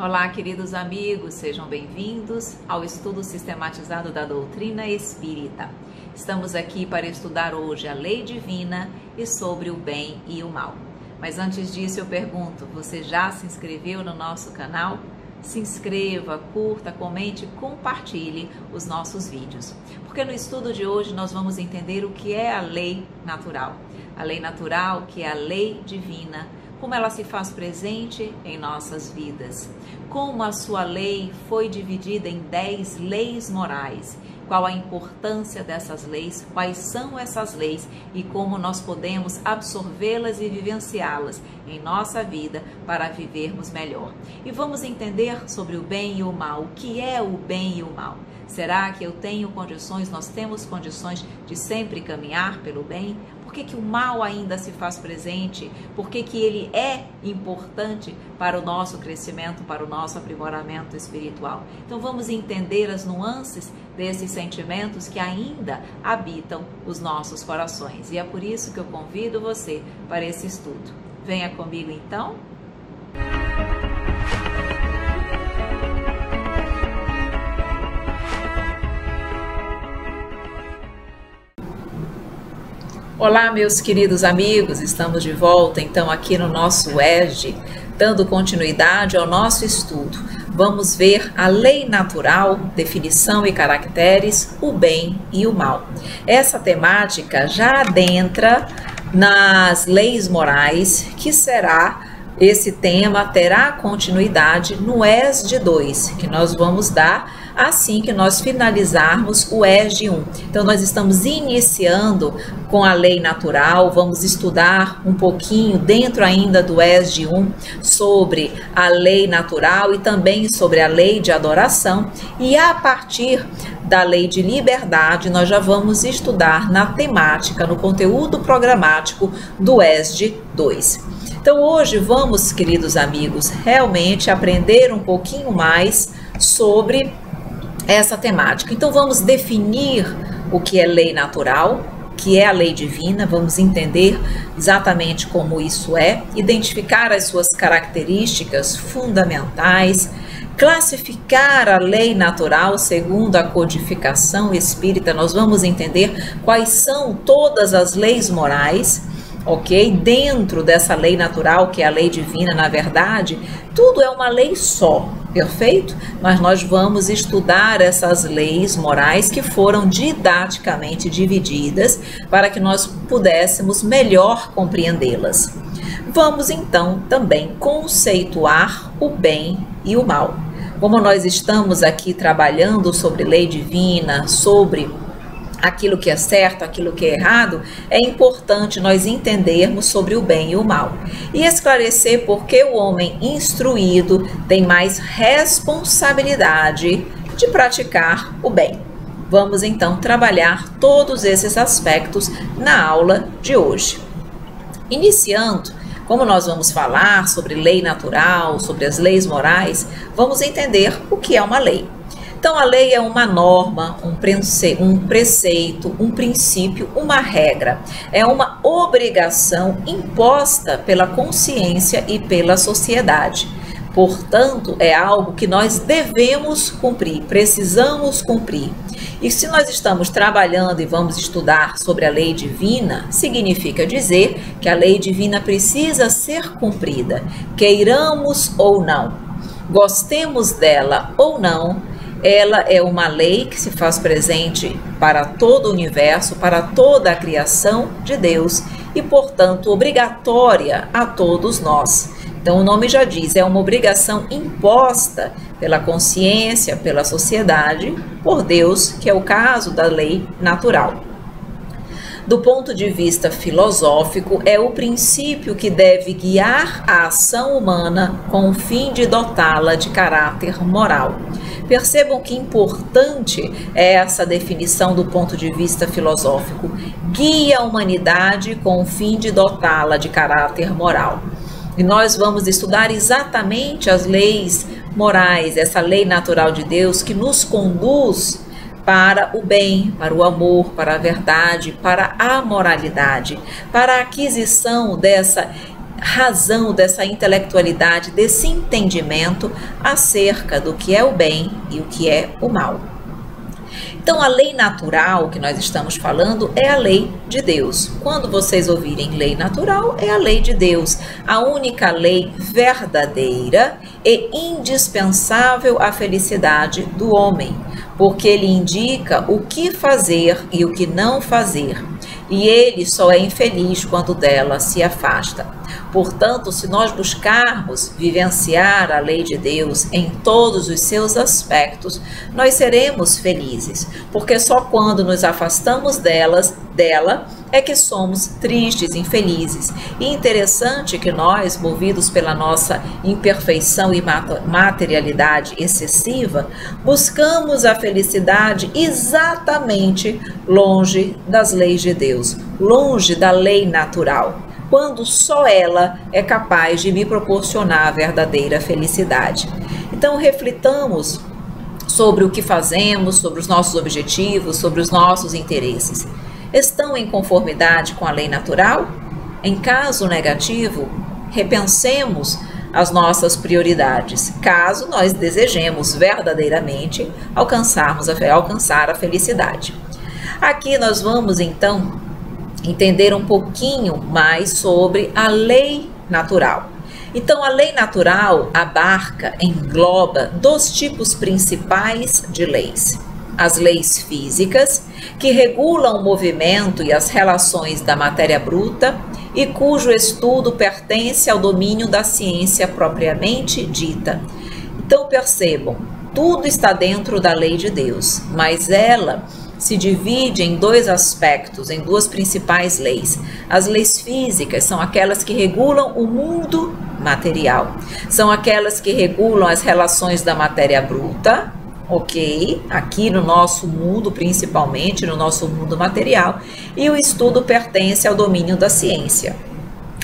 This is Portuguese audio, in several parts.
Olá, queridos amigos, sejam bem-vindos ao estudo sistematizado da doutrina espírita. Estamos aqui para estudar hoje a lei divina e sobre o bem e o mal. Mas antes disso eu pergunto, você já se inscreveu no nosso canal? Se inscreva, curta, comente, compartilhe os nossos vídeos. Porque no estudo de hoje nós vamos entender o que é a lei natural. A lei natural, que é a lei divina, como ela se faz presente em nossas vidas, como a sua lei foi dividida em 10 leis morais, qual a importância dessas leis, quais são essas leis e como nós podemos absorvê-las e vivenciá-las em nossa vida para vivermos melhor. E vamos entender sobre o bem e o mal, o que é o bem e o mal. Será que eu tenho condições, nós temos condições de sempre caminhar pelo bem? Por que o mal ainda se faz presente? Por que ele é importante para o nosso crescimento, para o nosso aprimoramento espiritual? Então vamos entender as nuances desses sentimentos que ainda habitam os nossos corações. E é por isso que eu convido você para esse estudo. Venha comigo então. Olá, meus queridos amigos, estamos de volta então aqui no nosso ESG, dando continuidade ao nosso estudo. Vamos ver a lei natural, definição e caracteres, o bem e o mal. Essa temática já adentra nas leis morais, que esse tema terá continuidade no ESG 2, que nós vamos dar assim que nós finalizarmos o ESG 1. Então, nós estamos iniciando com a lei natural, vamos estudar um pouquinho dentro ainda do ESG 1 sobre a lei natural e também sobre a lei de adoração. E a partir da lei de liberdade, nós já vamos estudar na temática, no conteúdo programático do ESG 2. Então, hoje vamos, queridos amigos, realmente aprender um pouquinho mais sobre essa temática. Então vamos definir o que é lei natural, que é a lei divina, vamos entender exatamente como isso é, identificar as suas características fundamentais, classificar a lei natural segundo a codificação espírita, nós vamos entender quais são todas as leis morais, ok? Dentro dessa lei natural, que é a lei divina, na verdade, tudo é uma lei só, perfeito? Mas nós vamos estudar essas leis morais que foram didaticamente divididas para que nós pudéssemos melhor compreendê-las. Vamos então também conceituar o bem e o mal. Como nós estamos aqui trabalhando sobre lei divina, sobre aquilo que é certo, aquilo que é errado, é importante nós entendermos sobre o bem e o mal. E esclarecer por que o homem instruído tem mais responsabilidade de praticar o bem. Vamos então trabalhar todos esses aspectos na aula de hoje. Iniciando, como nós vamos falar sobre lei natural, sobre as leis morais, vamos entender o que é uma lei. Então, a lei é uma norma, um preceito, um princípio, uma regra. É uma obrigação imposta pela consciência e pela sociedade. Portanto, é algo que nós devemos cumprir, precisamos cumprir. E se nós estamos trabalhando e vamos estudar sobre a lei divina, significa dizer que a lei divina precisa ser cumprida, queiramos ou não, gostemos dela ou não. Ela é uma lei que se faz presente para todo o universo, para toda a criação de Deus e, portanto, obrigatória a todos nós. Então, o nome já diz, é uma obrigação imposta pela consciência, pela sociedade, por Deus, que é o caso da lei natural. Do ponto de vista filosófico, é o princípio que deve guiar a ação humana com o fim de dotá-la de caráter moral. Percebam que importante é essa definição do ponto de vista filosófico. Guia a humanidade com o fim de dotá-la de caráter moral. E nós vamos estudar exatamente as leis morais, essa lei natural de Deus que nos conduz para o bem, para o amor, para a verdade, para a moralidade, para a aquisição dessa razão, dessa intelectualidade, desse entendimento acerca do que é o bem e o que é o mal. Então, a lei natural que nós estamos falando é a lei de Deus. Quando vocês ouvirem lei natural, é a lei de Deus, a única lei verdadeira e indispensável à felicidade do homem, porque ele indica o que fazer e o que não fazer, e ele só é infeliz quando dela se afasta. Portanto, se nós buscarmos vivenciar a lei de Deus em todos os seus aspectos, nós seremos felizes, porque só quando nos afastamos dela é que somos tristes, infelizes. E interessante que nós, movidos pela nossa imperfeição e materialidade excessiva, buscamos a felicidade exatamente longe das leis de Deus, longe da lei natural, quando só ela é capaz de me proporcionar a verdadeira felicidade. Então, reflitamos sobre o que fazemos, sobre os nossos objetivos, sobre os nossos interesses. Estão em conformidade com a lei natural? Em caso negativo, repensemos as nossas prioridades, caso nós desejemos verdadeiramente alcançar a felicidade. Aqui nós vamos, então, entender um pouquinho mais sobre a lei natural. Então, a lei natural engloba dois tipos principais de leis. As leis físicas, que regulam o movimento e as relações da matéria bruta e cujo estudo pertence ao domínio da ciência propriamente dita. Então, percebam, tudo está dentro da lei de Deus, mas ela se divide em dois aspectos, em duas principais leis. As leis físicas são aquelas que regulam o mundo material, são aquelas que regulam as relações da matéria bruta, ok? Aqui no nosso mundo, principalmente no nosso mundo material, e o estudo pertence ao domínio da ciência.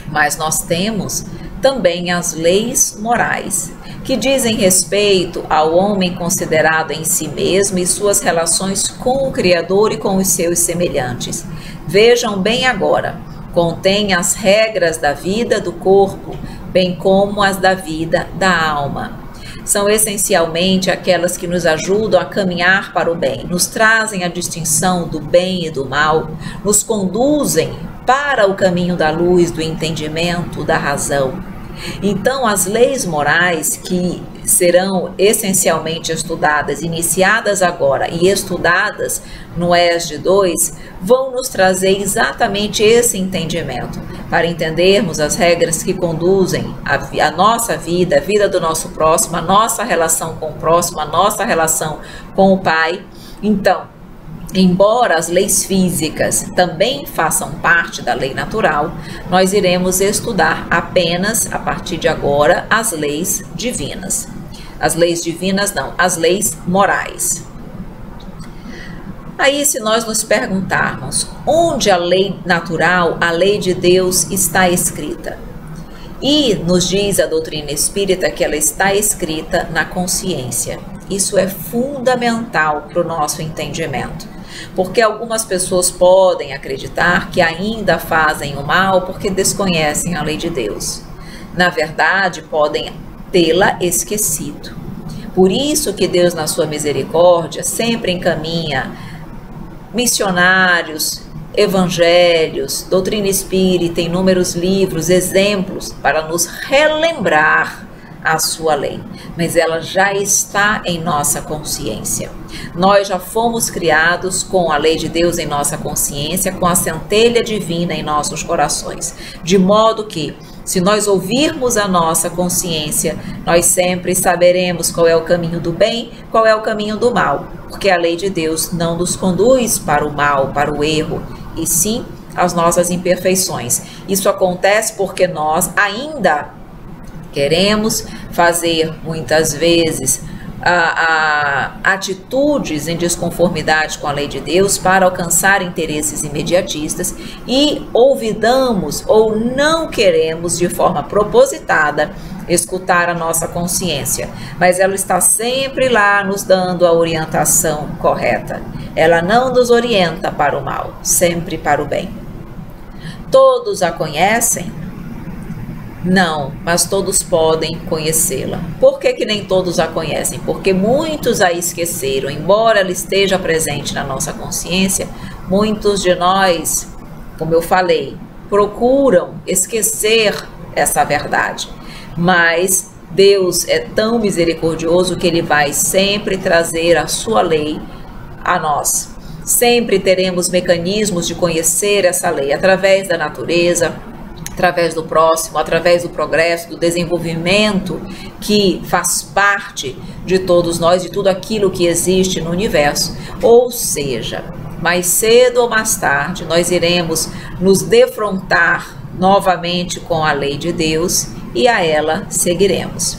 Mas nós temos também as leis morais, que dizem respeito ao homem considerado em si mesmo e suas relações com o Criador e com os seus semelhantes. Vejam bem agora, contém as regras da vida do corpo, bem como as da vida da alma. São essencialmente aquelas que nos ajudam a caminhar para o bem, nos trazem a distinção do bem e do mal, nos conduzem para o caminho da luz, do entendimento, da razão. Então, as leis morais, que serão essencialmente estudadas, iniciadas agora e estudadas no ESD 2, vão nos trazer exatamente esse entendimento, para entendermos as regras que conduzem a nossa vida, a vida do nosso próximo, a nossa relação com o próximo, a nossa relação com o Pai. Então, embora as leis físicas também façam parte da lei natural, nós iremos estudar apenas, a partir de agora, as leis divinas. As leis divinas não, as leis morais. Aí, se nós nos perguntarmos onde a lei natural, a lei de Deus, está escrita? E nos diz a doutrina espírita que ela está escrita na consciência. Isso é fundamental para o nosso entendimento, porque algumas pessoas podem acreditar que ainda fazem o mal porque desconhecem a lei de Deus. Na verdade, podem tê-la esquecido. Por isso que Deus, na sua misericórdia, sempre encaminha missionários, evangelhos, doutrina espírita, inúmeros livros, exemplos para nos relembrar a sua lei, mas ela já está em nossa consciência. Nós já fomos criados com a lei de Deus em nossa consciência, com a centelha divina em nossos corações, de modo que, se nós ouvirmos a nossa consciência, nós sempre saberemos qual é o caminho do bem, qual é o caminho do mal, porque a lei de Deus não nos conduz para o mal, para o erro, e sim as nossas imperfeições. Isso acontece porque nós ainda queremos fazer, muitas vezes, atitudes em desconformidade com a lei de Deus para alcançar interesses imediatistas e olvidamos ou não queremos, de forma propositada, escutar a nossa consciência, mas ela está sempre lá nos dando a orientação correta. Ela não nos orienta para o mal, sempre para o bem. Todos a conhecem? Não, mas todos podem conhecê-la. Por que que nem todos a conhecem? Porque muitos a esqueceram. Embora ela esteja presente na nossa consciência, muitos de nós, como eu falei, procuram esquecer essa verdade. Mas Deus é tão misericordioso que Ele vai sempre trazer a sua lei a nós. Sempre teremos mecanismos de conhecer essa lei através da natureza, através do próximo, através do progresso, do desenvolvimento que faz parte de todos nós, de tudo aquilo que existe no universo. Ou seja, mais cedo ou mais tarde, nós iremos nos defrontar novamente com a lei de Deus e a ela seguiremos.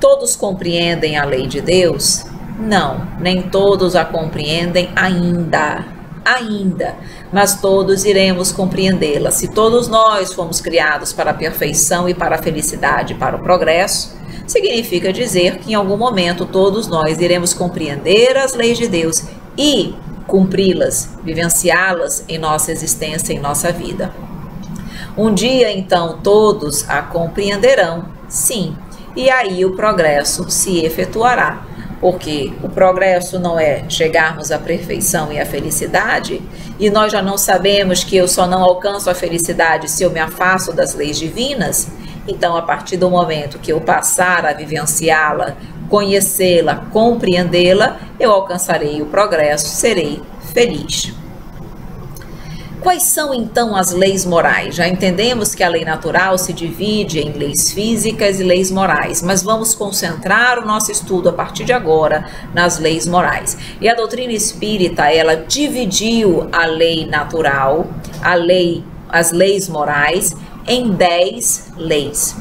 Todos compreendem a lei de Deus? Não, nem todos a compreendem ainda, mas todos iremos compreendê-la. Se todos nós fomos criados para a perfeição e para a felicidade, para o progresso, significa dizer que em algum momento todos nós iremos compreender as leis de Deus e cumpri-las, vivenciá-las em nossa existência, em nossa vida. Um dia, então, todos a compreenderão, sim, e aí o progresso se efetuará. Porque o progresso não é chegarmos à perfeição e à felicidade, e nós já não sabemos que eu só não alcanço a felicidade se eu me afasto das leis divinas. Então, a partir do momento que eu passar a vivenciá-la, conhecê-la, compreendê-la, eu alcançarei o progresso, serei feliz. Quais são então as leis morais? Já entendemos que a lei natural se divide em leis físicas e leis morais, mas vamos concentrar o nosso estudo a partir de agora nas leis morais. E a doutrina espírita, ela dividiu a lei natural, as leis morais, em 10 leis.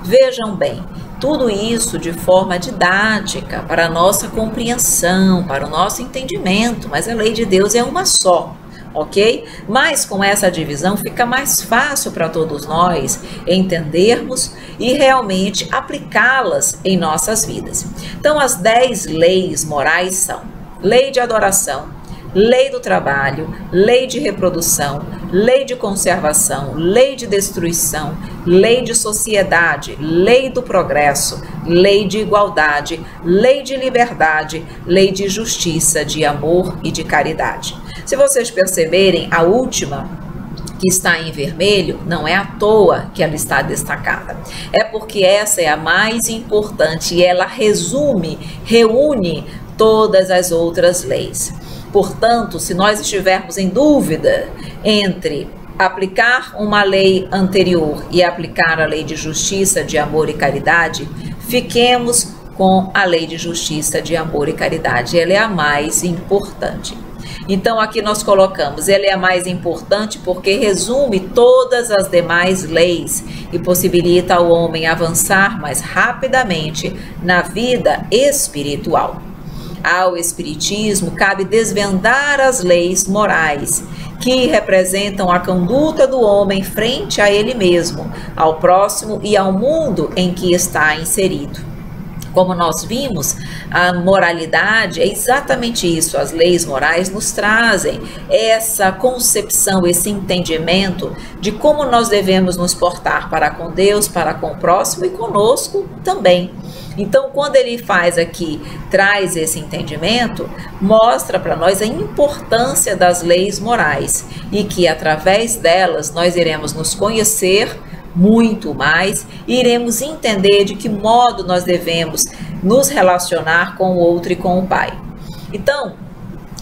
Vejam bem, tudo isso de forma didática, para a nossa compreensão, para o nosso entendimento, mas a lei de Deus é uma só. Ok? Mas com essa divisão fica mais fácil para todos nós entendermos e realmente aplicá-las em nossas vidas. Então, as 10 leis morais são: lei de adoração, lei do trabalho, lei de reprodução, lei de conservação, lei de destruição, lei de sociedade, lei do progresso, lei de igualdade, lei de liberdade, lei de justiça, de amor e de caridade. Se vocês perceberem, a última, que está em vermelho, não é à toa que ela está destacada. É porque essa é a mais importante e ela reúne todas as outras leis. Portanto, se nós estivermos em dúvida entre aplicar uma lei anterior e aplicar a lei de justiça, de amor e caridade, fiquemos com a lei de justiça, de amor e caridade. Ela é a mais importante. Então, aqui nós colocamos, ela é a mais importante porque resume todas as demais leis e possibilita ao homem avançar mais rapidamente na vida espiritual. Ao Espiritismo cabe desvendar as leis morais, que representam a conduta do homem frente a ele mesmo, ao próximo e ao mundo em que está inserido. Como nós vimos, a moralidade é exatamente isso. As leis morais nos trazem essa concepção, esse entendimento de como nós devemos nos portar para com Deus, para com o próximo e conosco também. Então, quando ele faz aqui, traz esse entendimento, mostra para nós a importância das leis morais e que através delas nós iremos nos conhecer muito mais e iremos entender de que modo nós devemos nos relacionar com o outro e com o Pai. Então,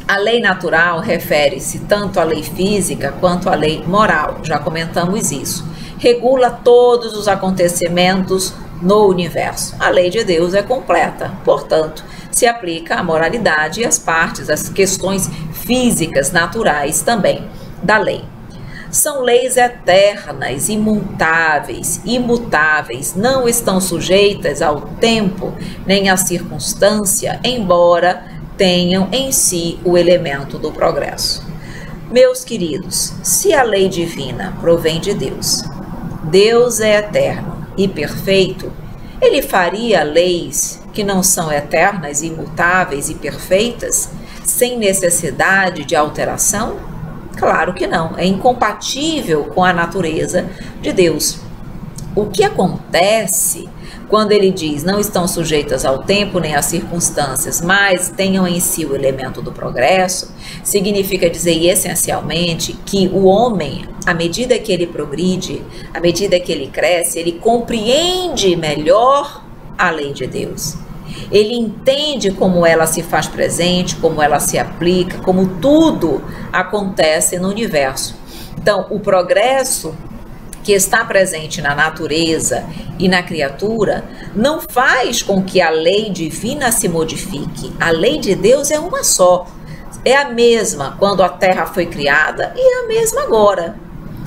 a lei natural refere-se tanto à lei física quanto à lei moral, já comentamos isso. Regula todos os acontecimentos no universo. A lei de Deus é completa, portanto, se aplica à moralidade e às partes, às questões físicas, naturais também da lei. São leis eternas, imutáveis, não estão sujeitas ao tempo nem à circunstância, embora tenham em si o elemento do progresso. Meus queridos, se a lei divina provém de Deus, Deus é eterno e perfeito, ele faria leis que não são eternas, imutáveis e perfeitas, sem necessidade de alteração? Claro que não, é incompatível com a natureza de Deus. O que acontece quando ele diz não estão sujeitas ao tempo nem às circunstâncias, mas tenham em si o elemento do progresso, significa dizer essencialmente que o homem, à medida que ele progride, à medida que ele cresce, ele compreende melhor a lei de Deus. Ele entende como ela se faz presente, como ela se aplica, como tudo acontece no universo. Então, o progresso que está presente na natureza e na criatura não faz com que a lei divina se modifique. A lei de Deus é uma só. É a mesma quando a terra foi criada e é a mesma agora.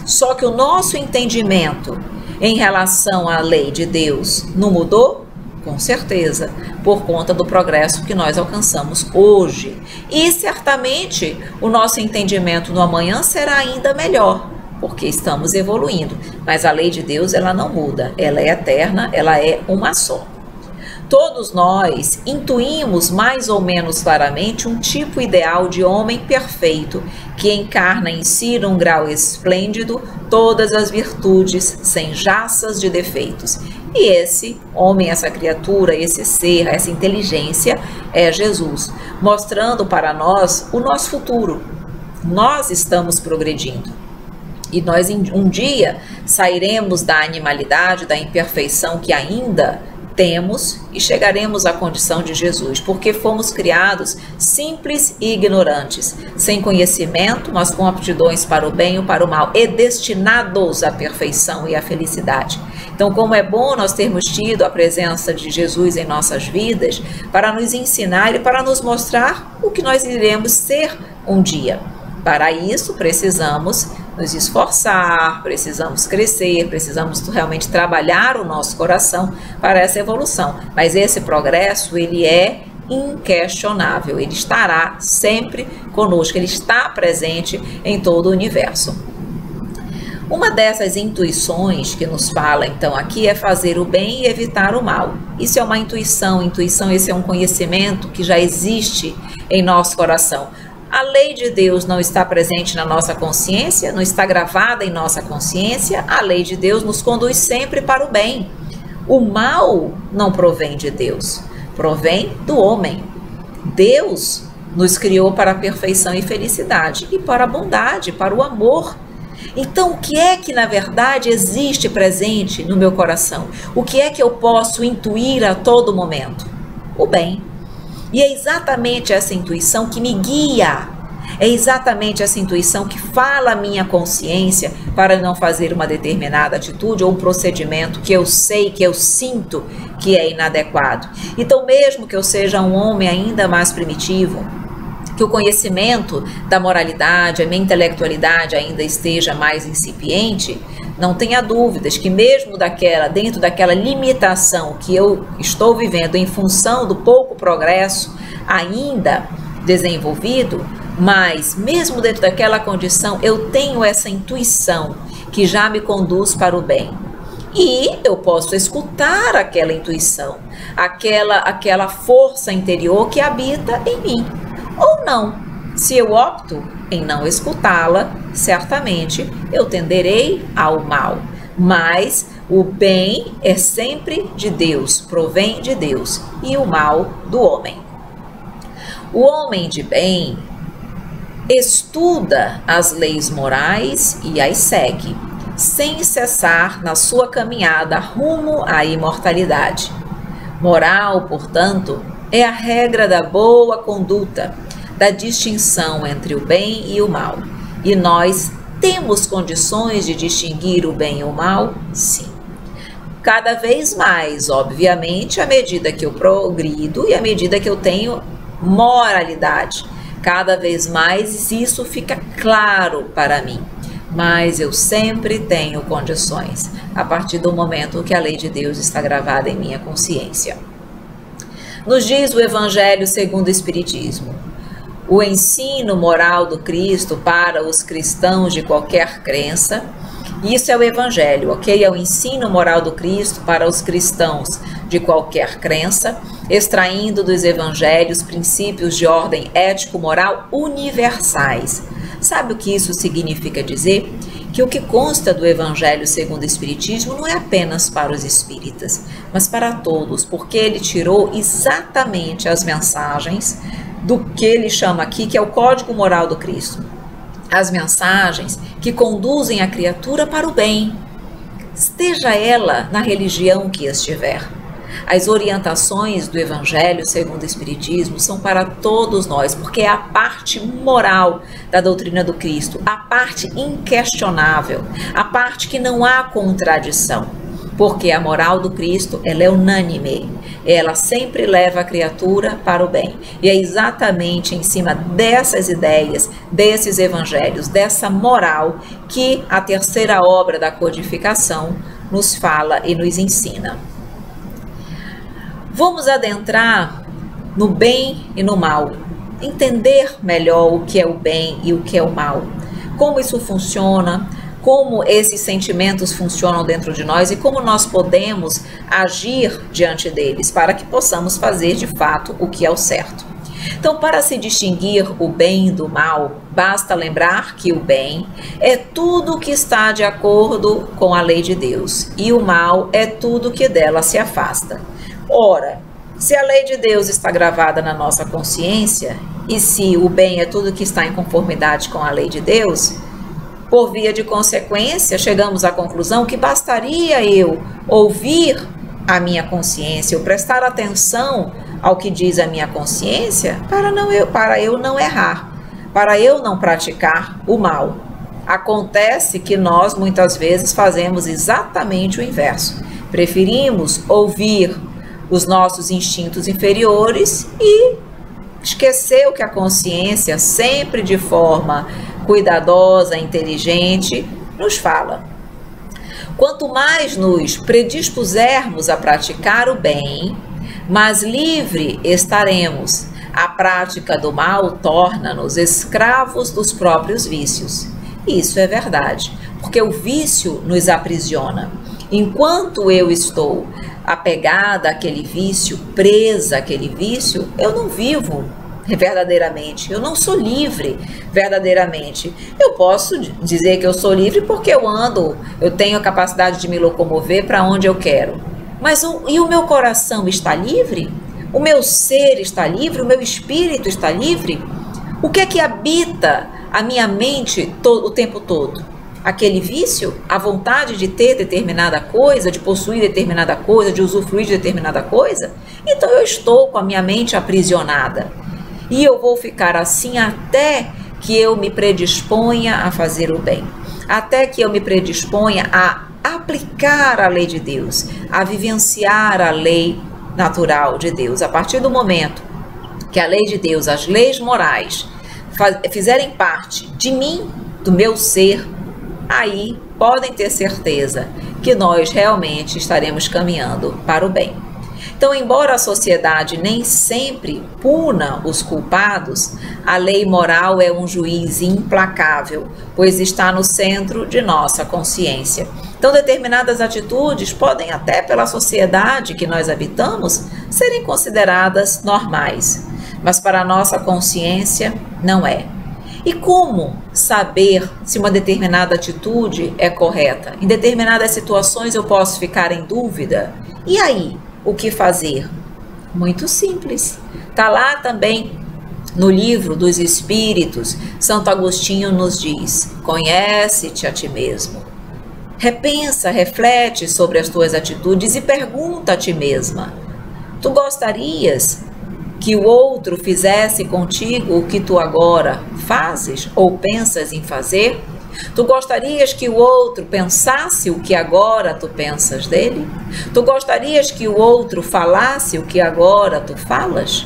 Só que o nosso entendimento em relação à lei de Deus não mudou? Com certeza, por conta do progresso que nós alcançamos hoje. E certamente o nosso entendimento no amanhã será ainda melhor, porque estamos evoluindo. Mas a lei de Deus, ela não muda, ela é eterna, ela é uma só. Todos nós intuímos mais ou menos claramente um tipo ideal de homem perfeito, que encarna em si num grau esplêndido todas as virtudes, sem jaças de defeitos. E esse homem, essa criatura, esse ser, essa inteligência é Jesus, mostrando para nós o nosso futuro. Nós estamos progredindo. E nós um dia sairemos da animalidade, da imperfeição que ainda temos e chegaremos à condição de Jesus, porque fomos criados simples e ignorantes, sem conhecimento, mas com aptidões para o bem ou para o mal, e destinados à perfeição e à felicidade. Então, como é bom nós termos tido a presença de Jesus em nossas vidas para nos ensinar e para nos mostrar o que nós iremos ser um dia. Para isso, precisamos nos esforçar, precisamos crescer, precisamos realmente trabalhar o nosso coração para essa evolução. Mas esse progresso, ele é inquestionável, ele estará sempre conosco, ele está presente em todo o universo. Uma dessas intuições que nos fala, então, aqui é fazer o bem e evitar o mal. Isso é uma intuição, esse é um conhecimento que já existe em nosso coração. A lei de Deus não está presente na nossa consciência, não está gravada em nossa consciência. A lei de Deus nos conduz sempre para o bem. O mal não provém de Deus, provém do homem. Deus nos criou para a perfeição e felicidade, e para a bondade, para o amor. Então, o que é que na verdade existe presente no meu coração? O que é que eu posso intuir a todo momento? O bem. E é exatamente essa intuição que me guia, é exatamente essa intuição que fala a minha consciência para não fazer uma determinada atitude ou um procedimento que eu sei, que eu sinto que é inadequado. Então, mesmo que eu seja um homem ainda mais primitivo, que o conhecimento da moralidade, a minha intelectualidade ainda esteja mais incipiente, não tenha dúvidas que mesmo dentro daquela limitação que eu estou vivendo em função do pouco progresso ainda desenvolvido, mas mesmo dentro daquela condição eu tenho essa intuição que já me conduz para o bem. E eu posso escutar aquela intuição, aquela força interior que habita em mim, ou não. Se eu opto em não escutá-la, certamente eu tenderei ao mal. Mas o bem é sempre de Deus, provém de Deus, e o mal do homem. O homem de bem estuda as leis morais e as segue, sem cessar na sua caminhada rumo à imortalidade. Moral, portanto, é a regra da boa conduta, da distinção entre o bem e o mal. E nós temos condições de distinguir o bem e o mal? Sim. Cada vez mais, obviamente, à medida que eu progrido e à medida que eu tenho moralidade. Cada vez mais isso fica claro para mim. Mas eu sempre tenho condições, a partir do momento que a lei de Deus está gravada em minha consciência. Nos diz o Evangelho segundo o Espiritismo: o ensino moral do Cristo para os cristãos de qualquer crença, isso é o Evangelho, ok? É o ensino moral do Cristo para os cristãos de qualquer crença, extraindo dos Evangelhos princípios de ordem ético-moral universais. Sabe o que isso significa dizer? que o que consta do Evangelho segundo o Espiritismo não é apenas para os espíritas, mas para todos, porque ele tirou exatamente as mensagens do que ele chama aqui, que é o Código Moral do Cristo. As mensagens que conduzem a criatura para o bem, esteja ela na religião que estiver. As orientações do Evangelho segundo o Espiritismo são para todos nós, porque é a parte moral da doutrina do Cristo, a parte inquestionável, a parte que não há contradição, porque a moral do Cristo ela é unânime, ela sempre leva a criatura para o bem. E é exatamente em cima dessas ideias, desses evangelhos, dessa moral, que a terceira obra da codificação nos fala e nos ensina. Vamos adentrar no bem e no mal, entender melhor o que é o bem e o que é o mal, como isso funciona, como esses sentimentos funcionam dentro de nós e como nós podemos agir diante deles para que possamos fazer de fato o que é o certo. Então, para se distinguir o bem do mal, basta lembrar que o bem é tudo que está de acordo com a lei de Deus e o mal é tudo que dela se afasta. Ora, se a lei de Deus está gravada na nossa consciência e se o bem é tudo que está em conformidade com a lei de Deus, por via de consequência, chegamos à conclusão que bastaria eu ouvir a minha consciência, eu prestar atenção ao que diz a minha consciência para eu não errar, para eu não praticar o mal. Acontece que nós muitas vezes fazemos exatamente o inverso. Preferimos ouvir os nossos instintos inferiores e esquecer o que a consciência, sempre de forma cuidadosa, inteligente, nos fala. Quanto mais nos predispusermos a praticar o bem, mais livre estaremos. A prática do mal torna-nos escravos dos próprios vícios. Isso é verdade, porque o vício nos aprisiona. Enquanto eu estou apegada àquele vício, presa àquele vício, eu não vivo verdadeiramente, eu não sou livre verdadeiramente. Eu posso dizer que eu sou livre porque eu tenho a capacidade de me locomover para onde eu quero. Mas e o meu coração está livre? O meu ser está livre? O meu espírito está livre? O que é que habita a minha mente o tempo todo? Aquele vício, a vontade de ter determinada coisa, de possuir determinada coisa, de usufruir de determinada coisa? Então eu estou com a minha mente aprisionada. E eu vou ficar assim até que eu me predisponha a fazer o bem, até que eu me predisponha a aplicar a lei de Deus, a vivenciar a lei natural de Deus. A partir do momento que a lei de Deus, as leis morais, fizerem parte de mim, do meu ser, aí podem ter certeza que nós realmente estaremos caminhando para o bem. Então, embora a sociedade nem sempre puna os culpados, a lei moral é um juiz implacável, pois está no centro de nossa consciência. Então, determinadas atitudes podem até pela sociedade que nós habitamos serem consideradas normais, mas para a nossa consciência não é. E como saber se uma determinada atitude é correta? Em determinadas situações eu posso ficar em dúvida. E aí? O que fazer? Muito simples. Está lá também no livro dos Espíritos, Santo Agostinho nos diz: conhece-te a ti mesmo. Repensa, reflete sobre as tuas atitudes e pergunta a ti mesma: tu gostarias que o outro fizesse contigo o que tu agora fazes ou pensas em fazer? Tu gostarias que o outro pensasse o que agora tu pensas dele? Tu gostarias que o outro falasse o que agora tu falas?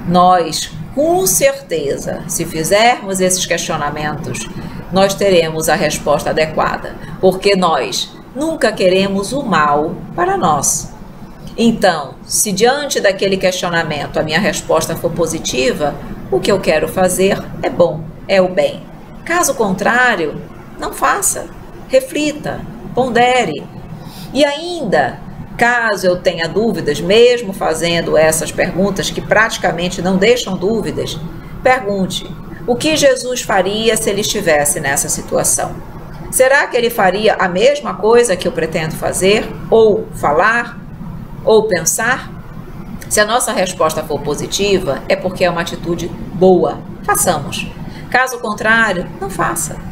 Nós, com certeza, se fizermos esses questionamentos, nós teremos a resposta adequada, porque nós nunca queremos o mal para nós. Então, se diante daquele questionamento a minha resposta for positiva, o que eu quero fazer é bom, é o bem. Caso contrário, não faça, reflita, pondere. E ainda, caso eu tenha dúvidas, mesmo fazendo essas perguntas que praticamente não deixam dúvidas, pergunte: o que Jesus faria se ele estivesse nessa situação? Será que ele faria a mesma coisa que eu pretendo fazer, ou falar, ou pensar? Se a nossa resposta for positiva, é porque é uma atitude boa. Façamos. Caso contrário,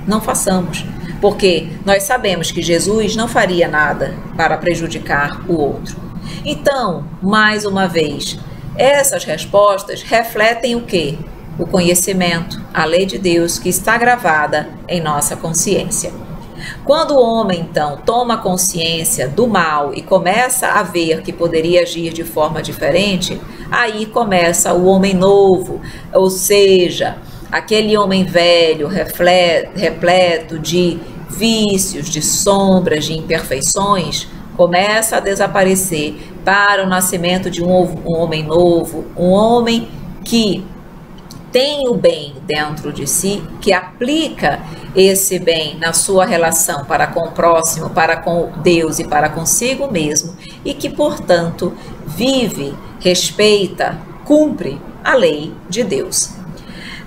não façamos. Porque nós sabemos que Jesus não faria nada para prejudicar o outro. Então, mais uma vez, essas respostas refletem o quê? O conhecimento, a lei de Deus que está gravada em nossa consciência. Quando o homem, então, toma consciência do mal e começa a ver que poderia agir de forma diferente, aí começa o homem novo, ou seja, aquele homem velho, repleto de vícios, de sombras, de imperfeições, começa a desaparecer para o nascimento de um homem novo, um homem que tem o bem dentro de si, que aplica esse bem na sua relação para com o próximo, para com Deus e para consigo mesmo, e que, portanto, vive, respeita, cumpre a lei de Deus.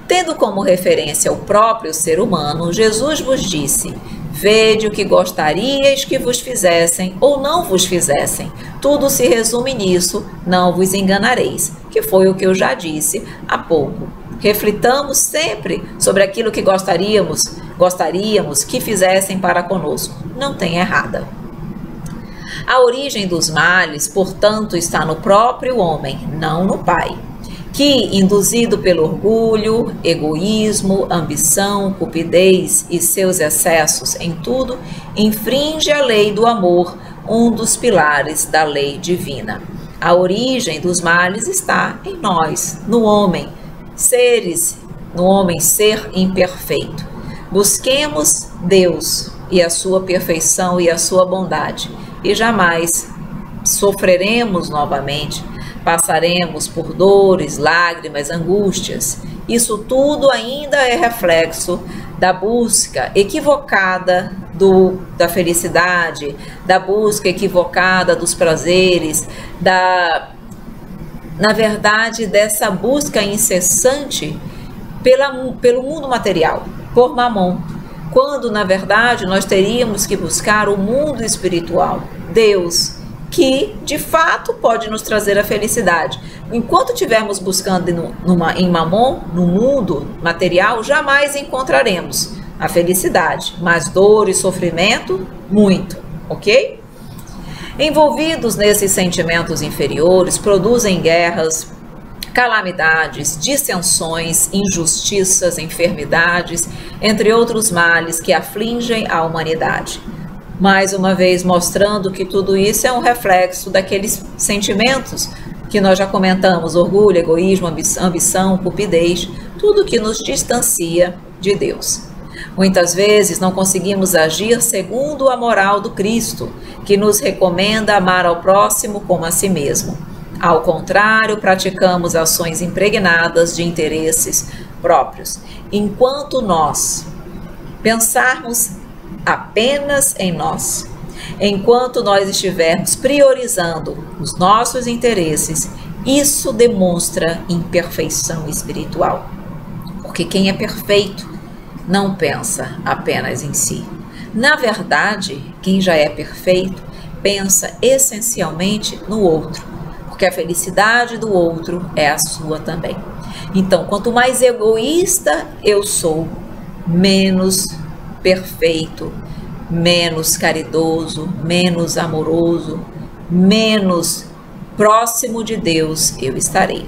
Tendo como referência o próprio ser humano, Jesus vos disse: vede o que gostaríeis que vos fizessem ou não vos fizessem. Tudo se resume nisso, não vos enganareis, que foi o que eu já disse há pouco. Reflitamos sempre sobre aquilo que gostaríamos que fizessem para conosco. Não tem errada. A origem dos males, portanto, está no próprio homem, não no Pai, que, induzido pelo orgulho, egoísmo, ambição, cupidez e seus excessos em tudo, infringe a lei do amor, um dos pilares da lei divina. A origem dos males está em nós, no homem, no homem ser imperfeito. Busquemos Deus e a sua perfeição e a sua bondade, e jamais sofreremos novamente, passaremos por dores, lágrimas, angústias. Isso tudo ainda é reflexo da busca equivocada da felicidade, da busca equivocada dos prazeres, na verdade, dessa busca incessante pelo mundo material, por Mamon, quando, na verdade, nós teríamos que buscar o mundo espiritual, Deus, que, de fato, pode nos trazer a felicidade. Enquanto estivermos buscando em Mamon, no mundo material, jamais encontraremos a felicidade, mas dor e sofrimento, muito, ok? Envolvidos nesses sentimentos inferiores, produzem guerras, calamidades, dissensões, injustiças, enfermidades, entre outros males que afligem a humanidade. Mais uma vez mostrando que tudo isso é um reflexo daqueles sentimentos que nós já comentamos: orgulho, egoísmo, ambição, cupidez, tudo que nos distancia de Deus. Muitas vezes não conseguimos agir segundo a moral do Cristo, que nos recomenda amar ao próximo como a si mesmo. Ao contrário, praticamos ações impregnadas de interesses próprios. Enquanto nós pensarmos apenas em nós, enquanto nós estivermos priorizando os nossos interesses, isso demonstra imperfeição espiritual. Porque quem é perfeito não pensa apenas em si. Na verdade, quem já é perfeito pensa essencialmente no outro, porque a felicidade do outro é a sua também. Então, quanto mais egoísta eu sou, menos perfeito, menos caridoso, menos amoroso, menos próximo de Deus eu estarei.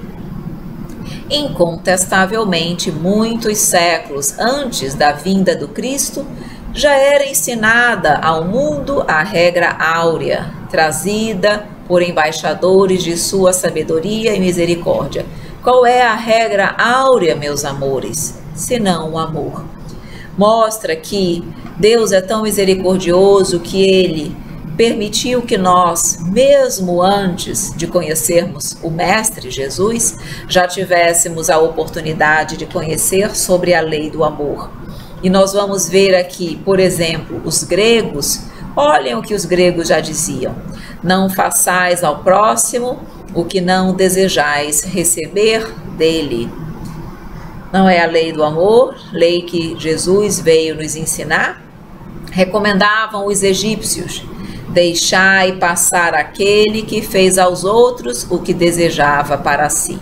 Incontestavelmente, muitos séculos antes da vinda do Cristo, já era ensinada ao mundo a regra áurea, trazida por embaixadores de sua sabedoria e misericórdia. Qual é a regra áurea, meus amores? Senão o amor. Mostra que Deus é tão misericordioso que Ele permitiu que nós, mesmo antes de conhecermos o Mestre Jesus, já tivéssemos a oportunidade de conhecer sobre a lei do amor. E nós vamos ver aqui, por exemplo, os gregos. Olhem o que os gregos já diziam: não façais ao próximo o que não desejais receber dele. Não é a lei do amor, lei que Jesus veio nos ensinar? Recomendavam os egípcios: deixai passar aquele que fez aos outros o que desejava para si.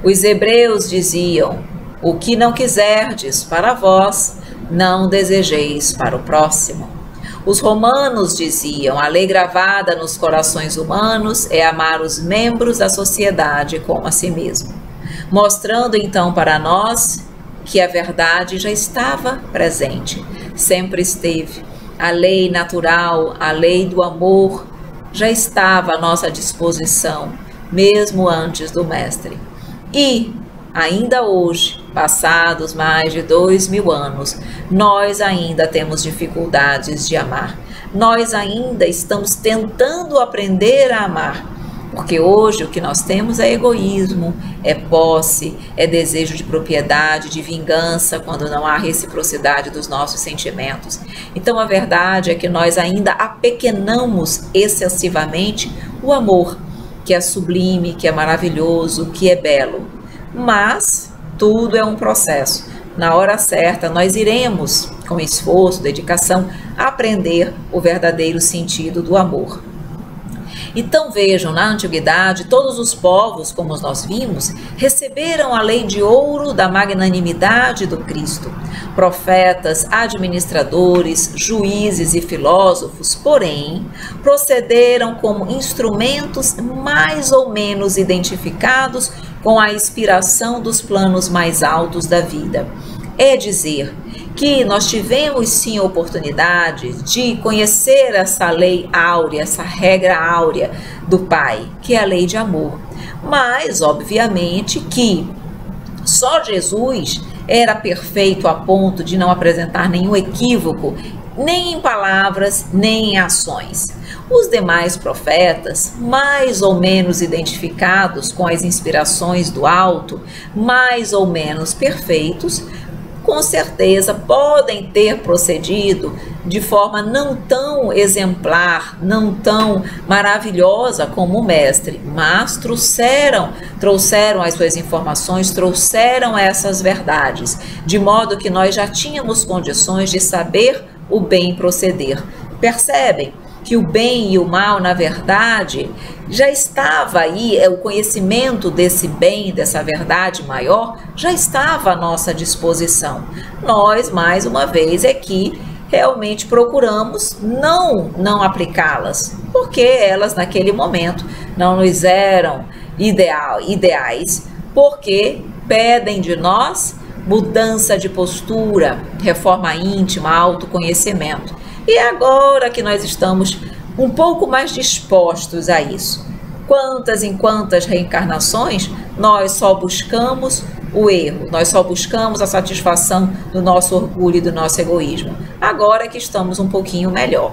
Os hebreus diziam: o que não quiserdes para vós, não desejeis para o próximo. Os romanos diziam: a lei gravada nos corações humanos é amar os membros da sociedade como a si mesmo, mostrando então para nós que a verdade já estava presente, sempre esteve. A lei natural, a lei do amor, já estava à nossa disposição, mesmo antes do Mestre. E, ainda hoje, passados mais de 2000 anos, nós ainda temos dificuldades de amar. Nós ainda estamos tentando aprender a amar, porque hoje o que nós temos é egoísmo, é posse, é desejo de propriedade, de vingança, quando não há reciprocidade dos nossos sentimentos. Então a verdade é que nós ainda apequenamos excessivamente o amor, que é sublime, que é maravilhoso, que é belo. Mas tudo é um processo. Na hora certa nós iremos, com esforço, dedicação, aprender o verdadeiro sentido do amor. Então vejam, na antiguidade, todos os povos, como nós vimos, receberam a lei de ouro da magnanimidade do Cristo. Profetas, administradores, juízes e filósofos, porém, procederam como instrumentos mais ou menos identificados com a inspiração dos planos mais altos da vida. É dizer, que nós tivemos sim a oportunidade de conhecer essa lei áurea, essa regra áurea do Pai, que é a lei de amor. Mas, obviamente, que só Jesus era perfeito a ponto de não apresentar nenhum equívoco, nem em palavras, nem em ações. Os demais profetas, mais ou menos identificados com as inspirações do alto, mais ou menos perfeitos, com certeza podem ter procedido de forma não tão exemplar, não tão maravilhosa como o Mestre, mas trouxeram as suas informações, trouxeram essas verdades, de modo que nós já tínhamos condições de saber o bem proceder. Percebem que o bem e o mal, na verdade, já estava aí, o conhecimento desse bem, dessa verdade maior, já estava à nossa disposição. Nós, mais uma vez, é que realmente procuramos não aplicá-las, porque elas, naquele momento, não nos eram ideais, porque pedem de nós mudança de postura, reforma íntima, autoconhecimento. E agora que nós estamos um pouco mais dispostos a isso, quantas em quantas reencarnações nós só buscamos o erro, nós só buscamos a satisfação do nosso orgulho e do nosso egoísmo. Agora que estamos um pouquinho melhor.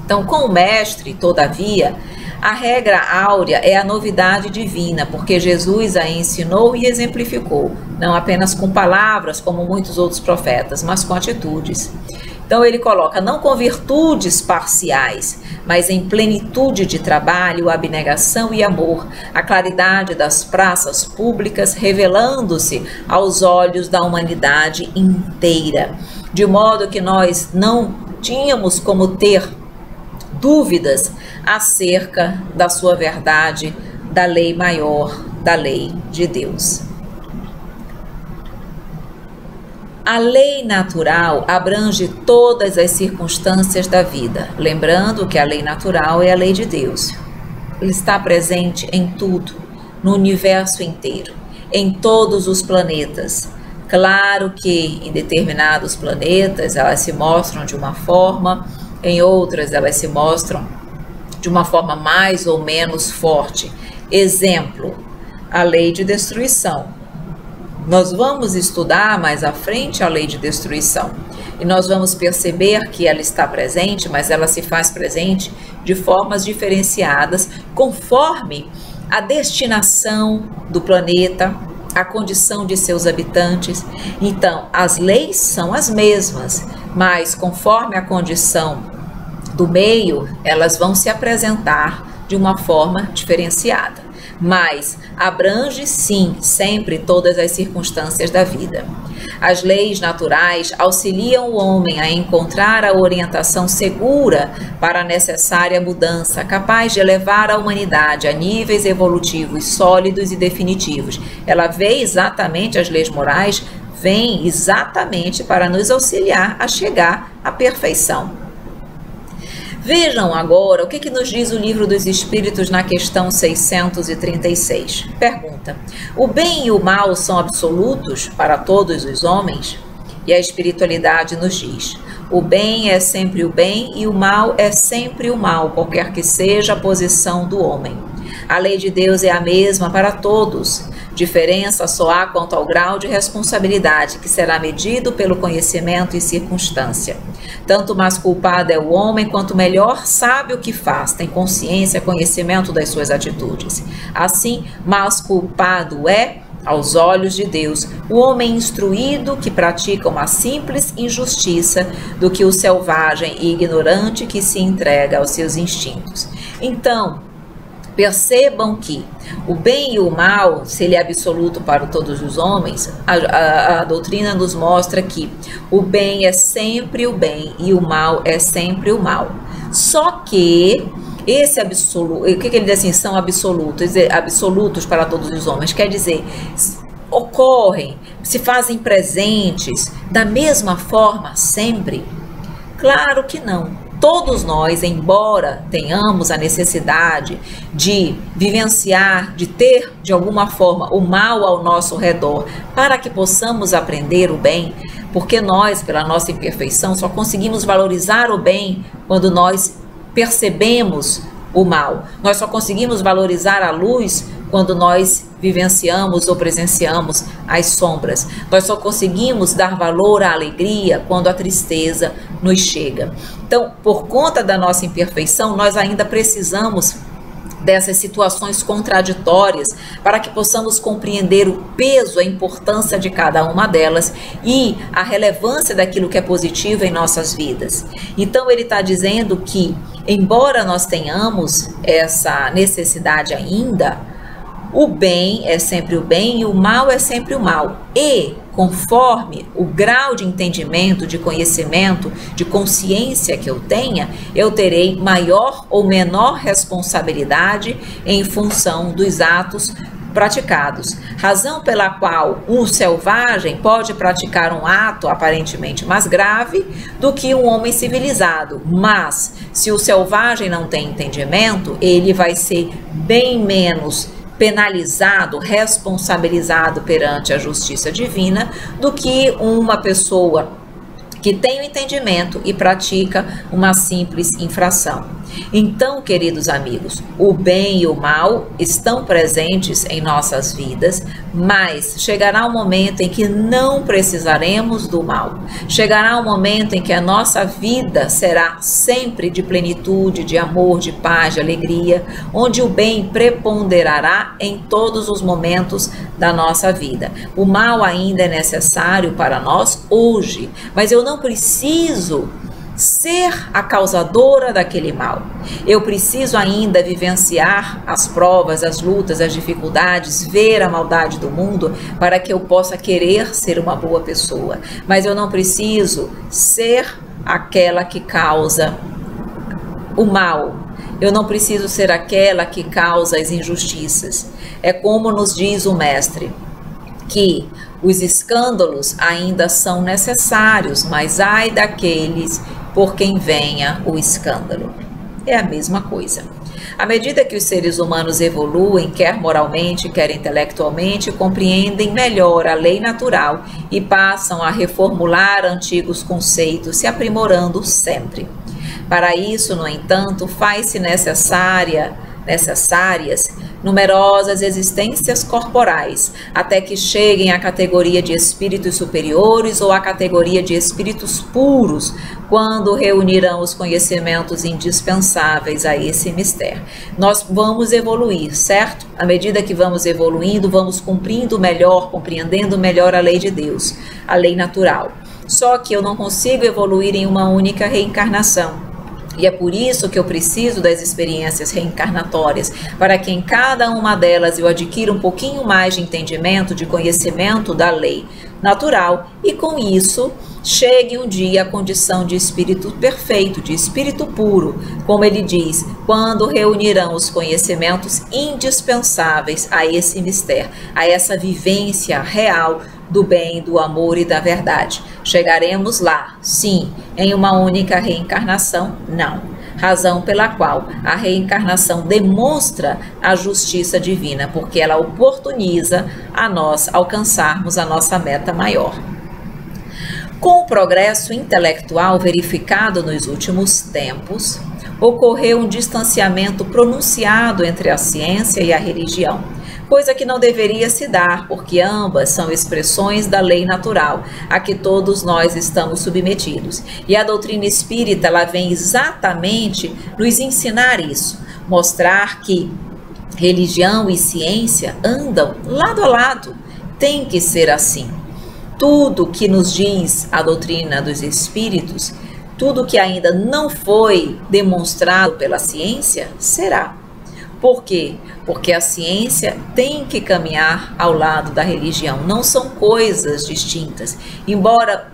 Então, com o Mestre, todavia, a regra áurea é a novidade divina, porque Jesus a ensinou e exemplificou, não apenas com palavras, como muitos outros profetas, mas com atitudes. Então ele coloca, não com virtudes parciais, mas em plenitude de trabalho, abnegação e amor, a claridade das praças públicas revelando-se aos olhos da humanidade inteira, de modo que nós não tínhamos como ter dúvidas acerca da sua verdade, da lei maior, da lei de Deus. A lei natural abrange todas as circunstâncias da vida, lembrando que a lei natural é a lei de Deus. Ele está presente em tudo, no universo inteiro, em todos os planetas. Claro que em determinados planetas elas se mostram de uma forma, em outras elas se mostram de uma forma mais ou menos forte. Exemplo, a lei de destruição. Nós vamos estudar mais à frente a lei de destruição e nós vamos perceber que ela está presente, mas ela se faz presente de formas diferenciadas conforme a destinação do planeta, a condição de seus habitantes. Então, as leis são as mesmas, mas conforme a condição do meio, elas vão se apresentar de uma forma diferenciada. mas abrange sim sempre todas as circunstâncias da vida. As leis naturais auxiliam o homem a encontrar a orientação segura para a necessária mudança, capaz de elevar a humanidade a níveis evolutivos sólidos e definitivos. Ela vê exatamente, as leis morais vêm exatamente para nos auxiliar a chegar à perfeição. Vejam agora o que nos diz o Livro dos Espíritos na questão 636. Pergunta: o bem e o mal são absolutos para todos os homens? E a espiritualidade nos diz: o bem é sempre o bem e o mal é sempre o mal, qualquer que seja a posição do homem. A lei de Deus é a mesma para todos. Diferença só há quanto ao grau de responsabilidade, que será medido pelo conhecimento e circunstância. Tanto mais culpado é o homem, quanto melhor sabe o que faz, tem consciência, conhecimento das suas atitudes. Assim, mais culpado é, aos olhos de Deus, o homem instruído que pratica uma simples injustiça do que o selvagem e ignorante que se entrega aos seus instintos. Então, percebam que o bem e o mal, se ele é absoluto para todos os homens, a doutrina nos mostra que o bem é sempre o bem e o mal é sempre o mal. Só que esse absoluto, o que ele diz assim, são absolutos, absolutos para todos os homens, quer dizer, ocorrem, se fazem presentes da mesma forma sempre? Claro que não. Todos nós, embora tenhamos a necessidade de vivenciar, de ter de alguma forma o mal ao nosso redor, para que possamos aprender o bem, porque nós, pela nossa imperfeição, só conseguimos valorizar o bem quando nós percebemos o mal. Nós só conseguimos valorizar a luz quando nós vivenciamos ou presenciamos as sombras. Nós só conseguimos dar valor à alegria quando a tristeza nos chega. Então, por conta da nossa imperfeição, nós ainda precisamos dessas situações contraditórias para que possamos compreender o peso, a importância de cada uma delas e a relevância daquilo que é positivo em nossas vidas. Então ele está dizendo que, embora nós tenhamos essa necessidade ainda, o bem é sempre o bem e o mal é sempre o mal. E, conforme o grau de entendimento, de conhecimento, de consciência que eu tenha, eu terei maior ou menor responsabilidade em função dos atos praticados. Razão pela qual um selvagem pode praticar um ato aparentemente mais grave do que um homem civilizado. Mas, se o selvagem não tem entendimento, ele vai ser bem menos penalizado, responsabilizado perante a justiça divina do que uma pessoa que tem o entendimento e pratica uma simples infração. Então, queridos amigos, o bem e o mal estão presentes em nossas vidas, mas chegará um momento em que não precisaremos do mal. Chegará um momento em que a nossa vida será sempre de plenitude, de amor, de paz, de alegria, onde o bem preponderará em todos os momentos da nossa vida. O mal ainda é necessário para nós hoje, mas eu não preciso ser a causadora daquele mal. Eu preciso ainda vivenciar as provas, as lutas, as dificuldades, ver a maldade do mundo para que eu possa querer ser uma boa pessoa. Mas eu não preciso ser aquela que causa o mal. Eu não preciso ser aquela que causa as injustiças. É como nos diz o mestre, que os escândalos ainda são necessários, mas ai daqueles por quem venha o escândalo. É a mesma coisa. À medida que os seres humanos evoluem, quer moralmente, quer intelectualmente, compreendem melhor a lei natural e passam a reformular antigos conceitos, se aprimorando sempre. Para isso, no entanto, faz-se necessárias numerosas existências corporais, até que cheguem à categoria de espíritos superiores ou à categoria de espíritos puros, quando reunirão os conhecimentos indispensáveis a esse mistério. Nós vamos evoluir, certo? À medida que vamos evoluindo, vamos cumprindo melhor, compreendendo melhor a lei de Deus, a lei natural. Só que eu não consigo evoluir em uma única reencarnação. E é por isso que eu preciso das experiências reencarnatórias, para que em cada uma delas eu adquira um pouquinho mais de entendimento, de conhecimento da lei natural, e com isso chegue um dia à condição de espírito perfeito, de espírito puro, como ele diz, quando reunirão os conhecimentos indispensáveis a esse mistério, a essa vivência real do bem, do amor e da verdade. Chegaremos lá, sim, em uma única reencarnação? Não. Razão pela qual a reencarnação demonstra a justiça divina, porque ela oportuniza a nós alcançarmos a nossa meta maior. Com o progresso intelectual verificado nos últimos tempos, ocorreu um distanciamento pronunciado entre a ciência e a religião, coisa que não deveria se dar, porque ambas são expressões da lei natural, a que todos nós estamos submetidos. E a doutrina espírita, ela vem exatamente nos ensinar isso, mostrar que religião e ciência andam lado a lado, tem que ser assim. Tudo que nos diz a doutrina dos espíritos, tudo que ainda não foi demonstrado pela ciência, será. Por quê? Porque a ciência tem que caminhar ao lado da religião, não são coisas distintas. Embora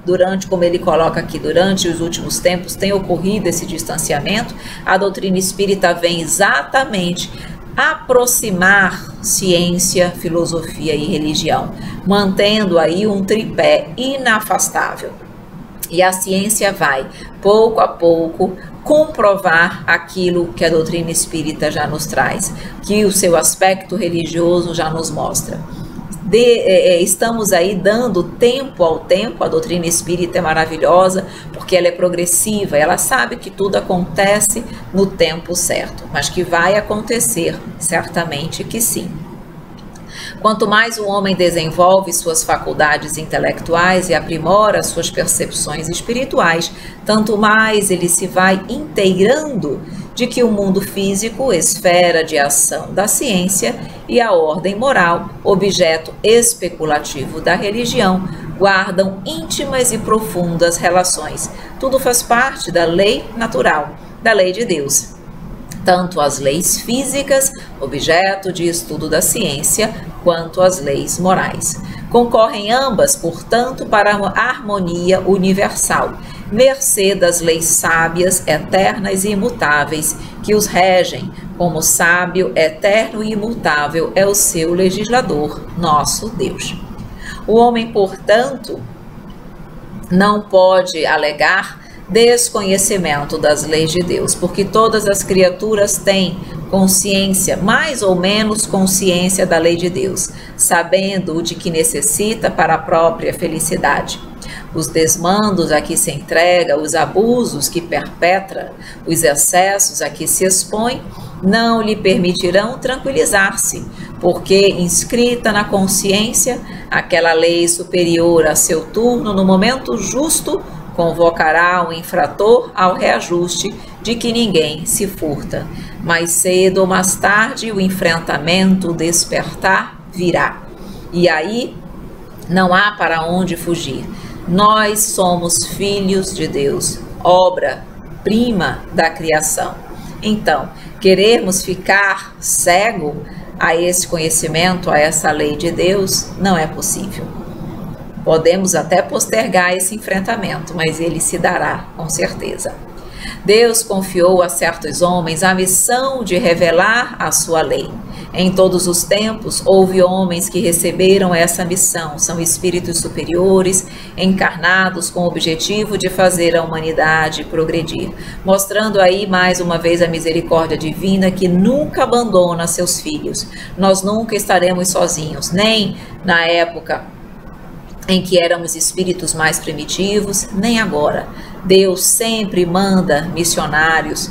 como ele coloca aqui, durante os últimos tempos tenha ocorrido esse distanciamento, a doutrina espírita vem exatamente aproximar ciência, filosofia e religião, mantendo aí um tripé inafastável. E a ciência vai, pouco a pouco, comprovar aquilo que a doutrina espírita já nos traz, que o seu aspecto religioso já nos mostra. Estamos aí dando tempo ao tempo, a doutrina espírita é maravilhosa, porque ela é progressiva, ela sabe que tudo acontece no tempo certo, mas que vai acontecer, certamente que sim. Quanto mais o homem desenvolve suas faculdades intelectuais e aprimora suas percepções espirituais, tanto mais ele se vai inteirando de que o mundo físico, esfera de ação da ciência, e a ordem moral, objeto especulativo da religião, guardam íntimas e profundas relações. Tudo faz parte da lei natural, da lei de Deus. Tanto as leis físicas, objeto de estudo da ciência, quanto as leis morais. Concorrem ambas, portanto, para a harmonia universal, mercê das leis sábias, eternas e imutáveis, que os regem, como sábio, eterno e imutável é o seu legislador, nosso Deus. O homem, portanto, não pode alegar desconhecimento das leis de Deus, porque todas as criaturas têm consciência, mais ou menos consciência da lei de Deus, sabendo de que necessita para a própria felicidade. Os desmandos a que se entrega, os abusos que perpetra, os excessos a que se expõe, não lhe permitirão tranquilizar-se, porque inscrita na consciência, aquela lei superior a seu turno, no momento justo, convocará o infrator ao reajuste de que ninguém se furta. Mais cedo ou mais tarde, o enfrentamento, o despertar virá. E aí não há para onde fugir. Nós somos filhos de Deus, obra-prima da criação. Então, querermos ficar cego a esse conhecimento, a essa lei de Deus, não é possível. Podemos até postergar esse enfrentamento, mas ele se dará, com certeza. Deus confiou a certos homens a missão de revelar a sua lei. Em todos os tempos, houve homens que receberam essa missão. São espíritos superiores, encarnados com o objetivo de fazer a humanidade progredir. Mostrando aí, mais uma vez, a misericórdia divina que nunca abandona seus filhos. Nós nunca estaremos sozinhos, nem na época em que éramos espíritos mais primitivos, nem agora. Deus sempre manda missionários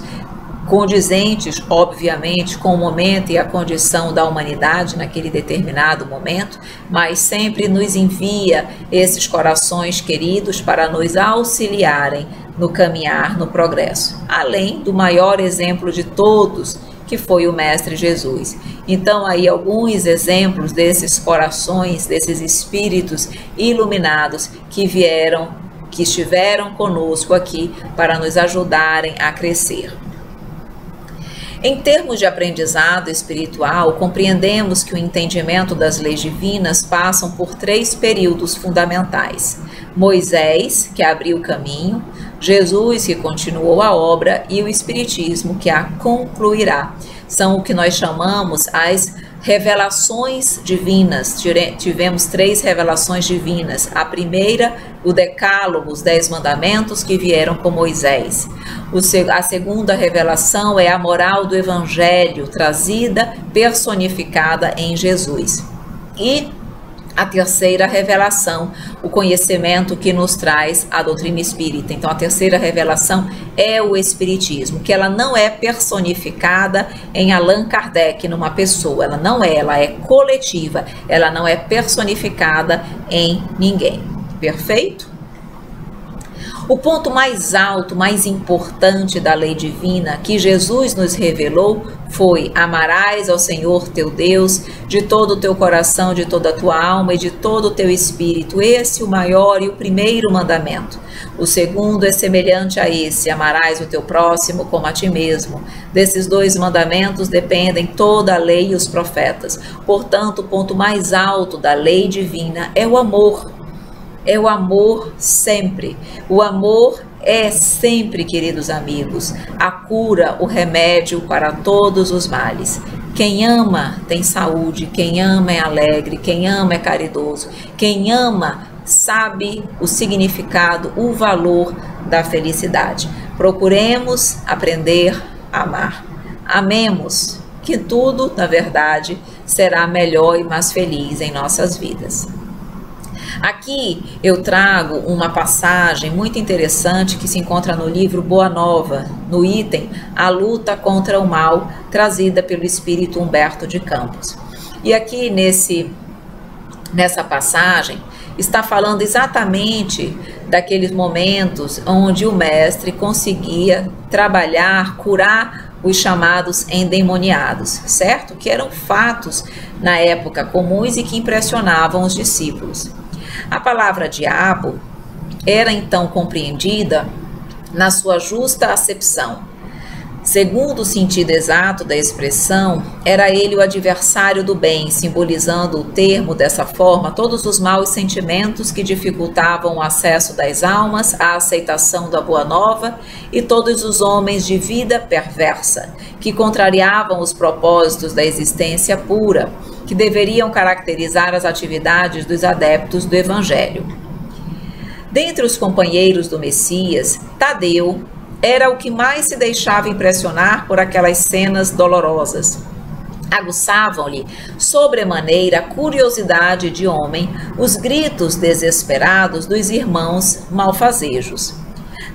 condizentes, obviamente, com o momento e a condição da humanidade naquele determinado momento, mas sempre nos envia esses corações queridos para nos auxiliarem no caminhar, no progresso, além do maior exemplo de todos, que foi o Mestre Jesus. Então, aí alguns exemplos desses corações, desses espíritos iluminados que vieram, que estiveram conosco aqui para nos ajudarem a crescer. Em termos de aprendizado espiritual, compreendemos que o entendimento das leis divinas passam por 3 períodos fundamentais: Moisés, que abriu o caminho, Jesus, que continuou a obra, e o Espiritismo, que a concluirá. São o que nós chamamos as revelações divinas. Tivemos 3 revelações divinas. A primeira, o Decálogo, os 10 mandamentos que vieram com Moisés. A segunda revelação é a moral do Evangelho, trazida, personificada em Jesus. E a terceira revelação, o conhecimento que nos traz a doutrina espírita. Então, a terceira revelação é o Espiritismo, que ela não é personificada em Allan Kardec, numa pessoa. Ela não é, ela é coletiva, ela não é personificada em ninguém. Perfeito? O ponto mais alto, mais importante da lei divina que Jesus nos revelou foi: amarás ao Senhor teu Deus de todo o teu coração, de toda a tua alma e de todo o teu espírito. Esse é o maior e o primeiro mandamento. O segundo é semelhante a esse: amarás o teu próximo como a ti mesmo. Desses 2 mandamentos dependem toda a lei e os profetas. Portanto, o ponto mais alto da lei divina é o amor. É o amor sempre. O amor é sempre, queridos amigos, a cura, o remédio para todos os males. Quem ama tem saúde, quem ama é alegre, quem ama é caridoso, quem ama sabe o significado, o valor da felicidade. Procuremos aprender a amar. Amemos, que tudo, na verdade, será melhor e mais feliz em nossas vidas. Aqui eu trago uma passagem muito interessante que se encontra no livro Boa Nova, no item A Luta contra o Mal, trazida pelo espírito Humberto de Campos. E aqui nessa passagem está falando exatamente daqueles momentos onde o mestre conseguia trabalhar, curar os chamados endemoniados, certo? Que eram fatos na época comuns e que impressionavam os discípulos. A palavra diabo era então compreendida na sua justa acepção. Segundo o sentido exato da expressão, era ele o adversário do bem, simbolizando o termo dessa forma todos os maus sentimentos que dificultavam o acesso das almas à aceitação da boa nova e todos os homens de vida perversa, que contrariavam os propósitos da existência pura, que deveriam caracterizar as atividades dos adeptos do Evangelho. Dentre os companheiros do Messias, Tadeu era o que mais se deixava impressionar por aquelas cenas dolorosas. Aguçavam-lhe sobremaneira a curiosidade de homem os gritos desesperados dos irmãos malfazejos.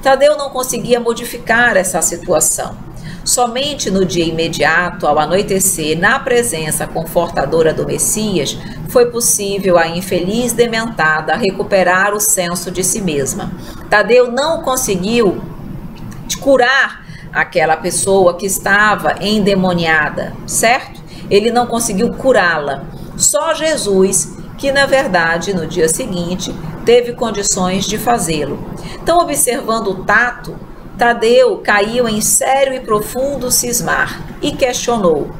Tadeu não conseguia modificar essa situação. Somente no dia imediato, ao anoitecer, na presença confortadora do Messias, foi possível à infeliz dementada recuperar o senso de si mesma. Tadeu não conseguiu curar aquela pessoa que estava endemoniada, certo? Ele não conseguiu curá-la. Só Jesus, que na verdade no dia seguinte teve condições de fazê-lo. Então, observando o tato, Tadeu caiu em sério e profundo cismar e questionou: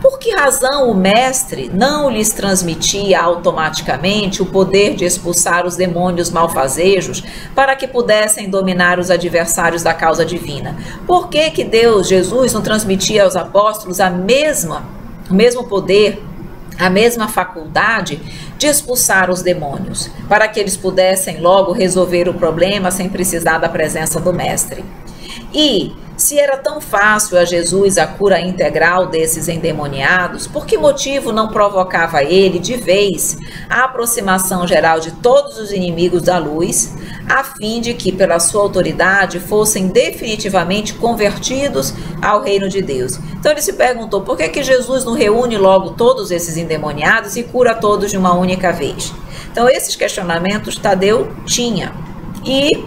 por que razão o mestre não lhes transmitia automaticamente o poder de expulsar os demônios malfazejos para que pudessem dominar os adversários da causa divina? Por que Jesus não transmitia aos apóstolos o mesmo poder, a mesma faculdade de expulsar os demônios, para que eles pudessem logo resolver o problema sem precisar da presença do mestre? E, se era tão fácil a Jesus a cura integral desses endemoniados, por que motivo não provocava ele, de vez, a aproximação geral de todos os inimigos da luz, a fim de que, pela sua autoridade, fossem definitivamente convertidos ao reino de Deus? Então ele se perguntou: por que Jesus não reúne logo todos esses endemoniados e cura todos de uma única vez? Então esses questionamentos Tadeu tinha. E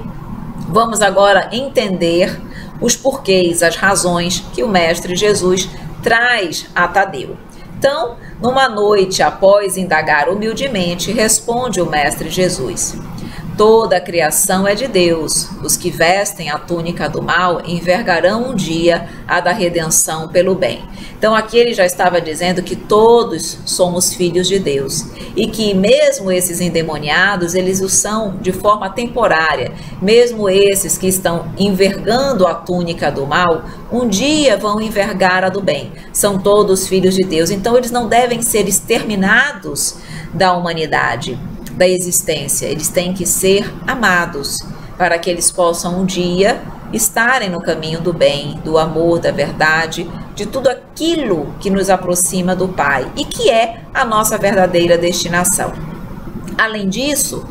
vamos agora entender os porquês, as razões que o Mestre Jesus traz a Tadeu. Então, numa noite, após indagar humildemente, responde o Mestre Jesus: Toda a criação é de Deus. Os que vestem a túnica do mal envergarão um dia a da redenção pelo bem. Então aqui ele já estava dizendo que todos somos filhos de Deus e que mesmo esses endemoniados, eles o são de forma temporária. Mesmo esses que estão envergando a túnica do mal, um dia vão envergar a do bem. São todos filhos de Deus. Então eles não devem ser exterminados da humanidade, da existência. Eles têm que ser amados para que eles possam um dia estarem no caminho do bem, do amor, da verdade, de tudo aquilo que nos aproxima do Pai e que é a nossa verdadeira destinação. Além disso,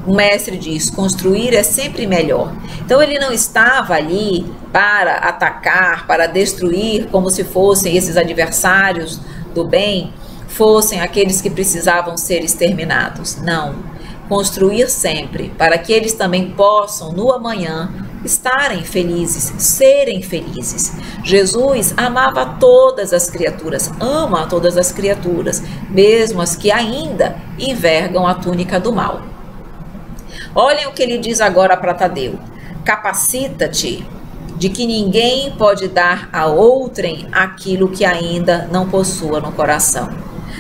o mestre diz, construir é sempre melhor. Então ele não estava ali para atacar, para destruir, como se fossem esses adversários do bem, fossem aqueles que precisavam ser exterminados. Não. Construir sempre, para que eles também possam, no amanhã, estarem felizes, serem felizes. Jesus amava todas as criaturas, ama todas as criaturas, mesmo as que ainda envergam a túnica do mal. Olhem o que ele diz agora para Tadeu. Capacita-te de que ninguém pode dar a outrem aquilo que ainda não possua no coração.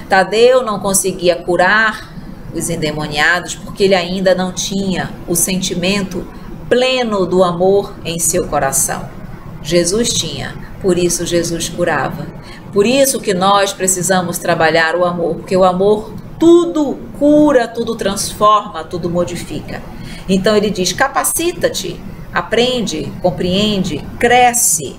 Tadeu não conseguia curar os endemoniados porque ele ainda não tinha o sentimento pleno do amor em seu coração. Jesus tinha, por isso Jesus curava. Por isso que nós precisamos trabalhar o amor, porque o amor tudo cura, tudo transforma, tudo modifica. Então ele diz, capacita-te, aprende, compreende, cresce,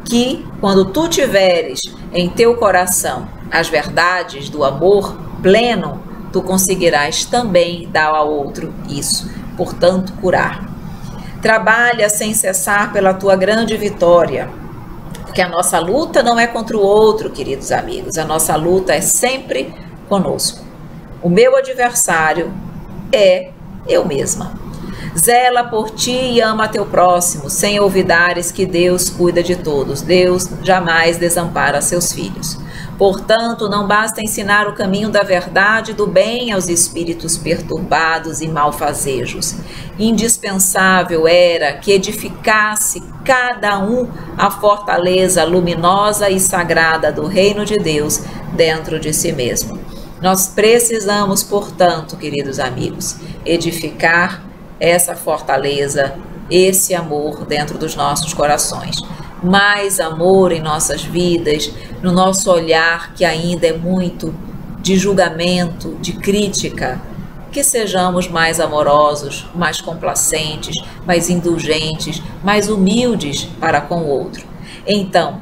que quando tu tiveres em teu coração as verdades do amor pleno, tu conseguirás também dar ao outro isso, portanto curar. Trabalha sem cessar pela tua grande vitória, porque a nossa luta não é contra o outro, queridos amigos, a nossa luta é sempre conosco. O meu adversário é eu mesma. Zela por ti e ama teu próximo, sem olvidares que Deus cuida de todos. Deus jamais desampara seus filhos. Portanto, não basta ensinar o caminho da verdade e do bem aos espíritos perturbados e malfazejos. Indispensável era que edificasse cada um a fortaleza luminosa e sagrada do reino de Deus dentro de si mesmo. Nós precisamos, portanto, queridos amigos, edificar essa fortaleza, esse amor dentro dos nossos corações. Mais amor em nossas vidas, no nosso olhar que ainda é muito de julgamento, de crítica, que sejamos mais amorosos, mais complacentes, mais indulgentes, mais humildes para com o outro. Então,